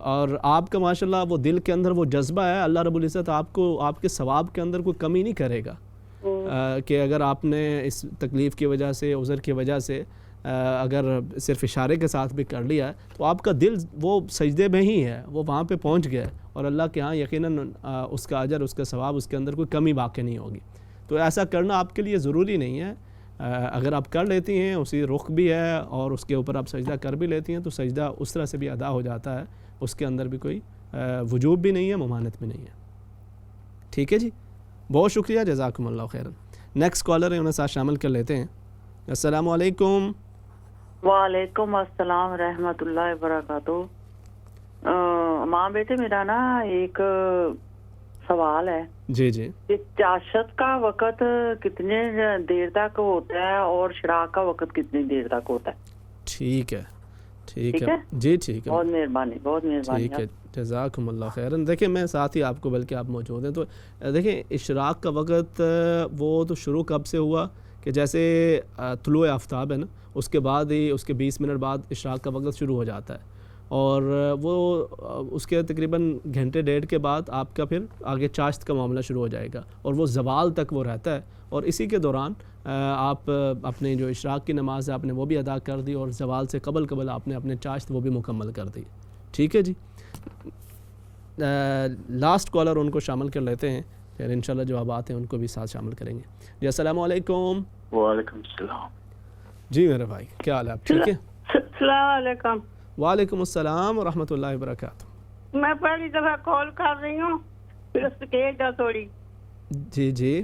اور آپ کا ماشاءاللہ وہ دل کے اندر وہ جذبہ ہے. اللہ رب العزت آپ کو آپ کے ثواب کے اندر کوئی کمی نہیں کرے گا کہ اگر آپ نے اس تکلیف کی وجہ سے, عذر کی وجہ سے اگر صرف اشارے کے ساتھ بھی کر لیا تو آپ کا دل وہ سجدے میں ہی ہے, وہ وہاں پہ پہنچ گیا ہے, اور اللہ کے ہاں یقیناً اس کا اجر, اس کا ثواب, اس کے اندر کوئی کمی واقع نہیں ہوگی. تو ایسا کرنا آپ کے لیے ضروری نہیں ہے. اگر آپ کر لیتی ہیں, اسی رخ بھی ہے اور اس کے اوپر آپ سجدہ کر بھی لیتی ہیں, تو سجدہ اس طرح سے بھی ادا ہو جاتا ہے, اس کے اندر بھی کوئی وجوب بھی نہیں ہے, ممانعت بھی نہیں ہے. ٹھیک ہے جی, بہت شکریہ, جزاکم اللہ خیرا. نیکسٹ کالر ہے, انہیں ساتھ شامل کر لیتے ہیں. السلام علیکم. وعلیکم السلام رحمۃ اللہ وبرکاتہ. ماں بیٹے میرا نا ایک سوال ہے. جی جی. چاشت کا وقت کتنے دیر تک ہوتا ہے اور شراق کا وقت کتنی دیر تک ہوتا ہے؟ ٹھیک ہے ٹھیک ہے جی ٹھیک ہے, بہت مہربانی بہت مہربانی. ٹھیک ہے, جزاکم اللہ خیرن. دیکھیں میں ساتھ ہی آپ کو, بلکہ آپ موجود ہیں, تو دیکھیں اشراق کا وقت وہ تو شروع کب سے ہوا کہ جیسے طلوع آفتاب ہے نا، اس کے بعد ہی اس کے 20 منٹ بعد اشراق کا وقت شروع ہو جاتا ہے، اور وہ اس کے تقریباً گھنٹے ڈیڑھ کے بعد آپ کا پھر آگے چاشت کا معاملہ شروع ہو جائے گا، اور وہ زوال تک وہ رہتا ہے، اور اسی کے دوران آپ اپنے جو اشراق کی نماز ہے آپ نے وہ بھی ادا کر دی، اور زوال سے قبل آپ نے اپنے چاشت وہ بھی مکمل کر دی. ٹھیک ہے جی. لاسٹ کالر ان کو شامل کر لیتے ہیں، پھر انشاءاللہ جو جوابات ہیں ان کو بھی ساتھ شامل کریں گے. جی السلام علیکم. وعلیکم السلام. جی میرے بھائی کیا حال ہے، آپ ٹھیک ہے؟ السلام علیکم. وعلیکم السلام ورحمۃ اللہ وبرکاتہ. میں پہلی دفعہ کال کر رہی ہوں، تھوڑی. جی جی.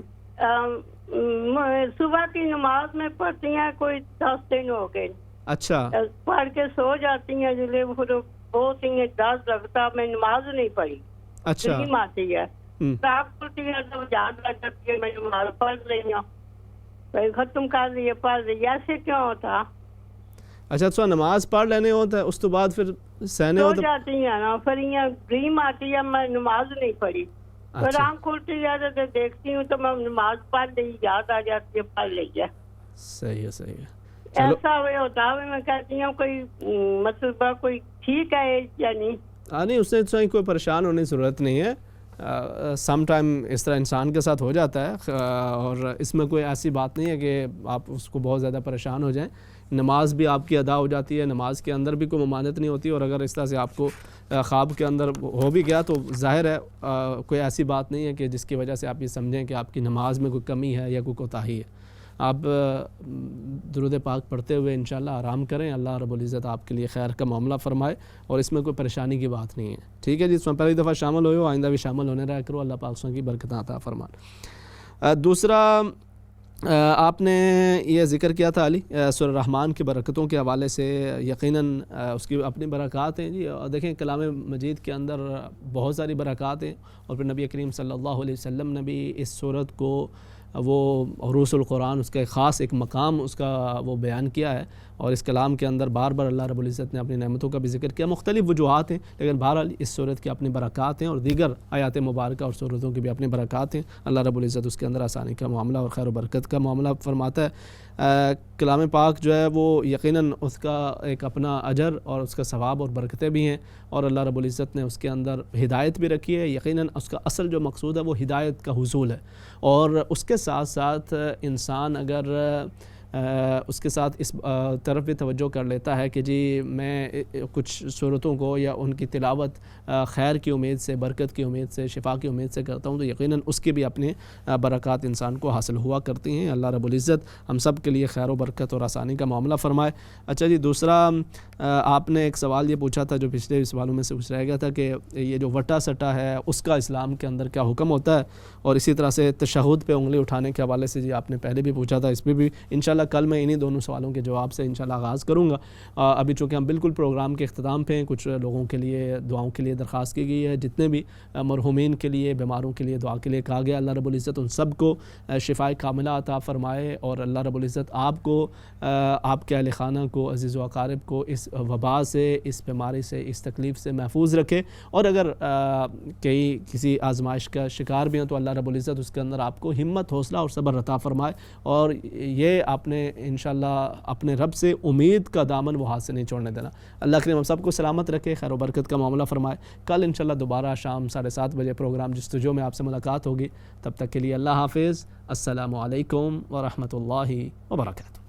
صبح کی نماز میں پڑھتی ہیں کوئی 10 دن ہو گئے. اچھا. پڑھ کے سو جاتی ہیں، جلے بہت ہی ڈر لگتا، میں نماز نہیں پڑھی. اچھا. نہیں ماتی ہے آپ کھلتی ہے تو یاد آ جاتی ہے، میں نماز پڑھ رہی ہوں، ختم کر رہی ہے، پڑھ رہی ہے، ایسے کیوں ہوتا؟ اچھا تو نماز پڑھ لینے ہوتا ہے، اس تو بعد پھر سہنے ہوتا جاتی ہیں نا، پھر یہ ڈریم آتی ہے، میں نماز نہیں پڑھی. پھر آنکھ کھلتی ہے تو دیکھتی ہوں تو میں نماز پڑھ لی، یاد آ جاتی ہے، پڑھ لی ہے. صحیح ہے صحیح ہے. ایسا ہوتا ہے، میں کہتی ہوں کوئی مسئلہ کوئی ٹھیک ہے یا نہیں. نہیں، اس سے کوئی پریشان ہونے کی ضرورت نہیں ہے. سم ٹائم اس طرح انسان کے ساتھ ہو جاتا ہے، اور اس میں کوئی ایسی بات نہیں ہے کہ آپ اس کو بہت زیادہ پریشان ہو جائیں. نماز بھی آپ کی ادا ہو جاتی ہے، نماز کے اندر بھی کوئی ممانعت نہیں ہوتی، اور اگر اس طرح سے آپ کو خواب کے اندر ہو بھی گیا تو ظاہر ہے کوئی ایسی بات نہیں ہے کہ جس کی وجہ سے آپ یہ سمجھیں کہ آپ کی نماز میں کوئی کمی ہے یا کوئی کوتاہی ہے. آپ درود پاک پڑھتے ہوئے انشاءاللہ آرام کریں، اللہ رب العزت آپ کے لیے خیر کا معاملہ فرمائے، اور اس میں کوئی پریشانی کی بات نہیں ہے. ٹھیک ہے جی. اس میں پہلی دفعہ شامل ہوئے ہو، آئندہ بھی شامل ہونے رہا کرو، اللہ پاک کی برکتیں عطا فرمائے. دوسرا آپ نے یہ ذکر کیا تھا علی سورہ رحمان کی برکتوں کے حوالے سے، یقیناً اس کی اپنی برکات ہیں جی. دیکھیں کلام مجید کے اندر بہت ساری برکات ہیں، اور پھر نبی کریم صلی اللہ علیہ وسلم نے بھی اس صورت کو وہ عروس القرآن، اس کا ایک خاص ایک مقام اس کا وہ بیان کیا ہے، اور اس کلام کے اندر بار بار اللہ رب العزت نے اپنی نعمتوں کا بھی ذکر کیا. مختلف وجوہات ہیں، لیکن بہرحال اس صورت کی اپنی برکات ہیں، اور دیگر آیات مبارکہ اور صورتوں کی بھی اپنی برکات ہیں. اللہ رب العزت اس کے اندر آسانی کا معاملہ اور خیر و برکت کا معاملہ فرماتا ہے. کلام پاک جو ہے وہ یقیناً اس کا ایک اپنا اجر اور اس کا ثواب اور برکتیں بھی ہیں، اور اللہ رب العزت نے اس کے اندر ہدایت بھی رکھی ہے. یقیناً اس کا اصل جو مقصود ہے وہ ہدایت کا حصول ہے، اور اس کے ساتھ ساتھ انسان اگر اس کے ساتھ اس طرف بھی توجہ کر لیتا ہے کہ جی میں کچھ صورتوں کو یا ان کی تلاوت خیر کی امید سے، برکت کی امید سے، شفا کی امید سے کرتا ہوں، تو یقیناً اس کی بھی اپنے برکات انسان کو حاصل ہوا کرتی ہیں. اللہ رب العزت ہم سب کے لیے خیر و برکت اور آسانی کا معاملہ فرمائے. اچھا جی. دوسرا آپ نے ایک سوال یہ پوچھا تھا جو پچھلے سوالوں میں سے پوچھ رہ گیا تھا کہ یہ جو وٹا سٹا ہے اس کا اسلام کے اندر کیا حکم ہوتا ہے، اور اسی طرح سے تشہد پہ انگلی اٹھانے کے حوالے سے جی آپ نے پہلے بھی پوچھا تھا. اس پہ بھی انشاءاللہ کل میں انہی دونوں سوالوں کے جواب سے انشاءاللہ آغاز کروں گا. ابھی چونکہ ہم بالکل پروگرام کے اختتام پہ ہیں، کچھ لوگوں کے لیے دعاؤں کے لیے درخواست کی گئی ہے، جتنے بھی مرحومین کے لیے، بیماروں کے لیے دعا کے لیے کہا گیا. اللہ رب العزت ان سب کو شفائے کاملہ عطا فرمائے، اور اللہ رب العزت آپ کو، آپ کے اہل خانہ کو، عزیز و اقارب کو اس وبا سے، اس بیماری سے، اس تکلیف سے محفوظ رکھے. اور اگر کسی آزمائش کا شکار بھی ہیں تو اللہ رب العزت اس کے اندر آپ کو ہمت، حوصلہ اور صبر عطا فرمائے، اور یہ آپ نے انشاءاللہ اپنے رب سے امید کا دامن وہ ہاتھ سے نہیں چھوڑنے دینا. اللہ کریم ہم سب کو سلامت رکھے، خیر و برکت کا معاملہ فرمائے. کل انشاءاللہ دوبارہ شام 7:30 بجے پروگرام جستجو میں آپ سے ملاقات ہوگی. تب تک کے لیے اللہ حافظ. السلام علیکم ورحمۃ اللہ وبرکاتہ.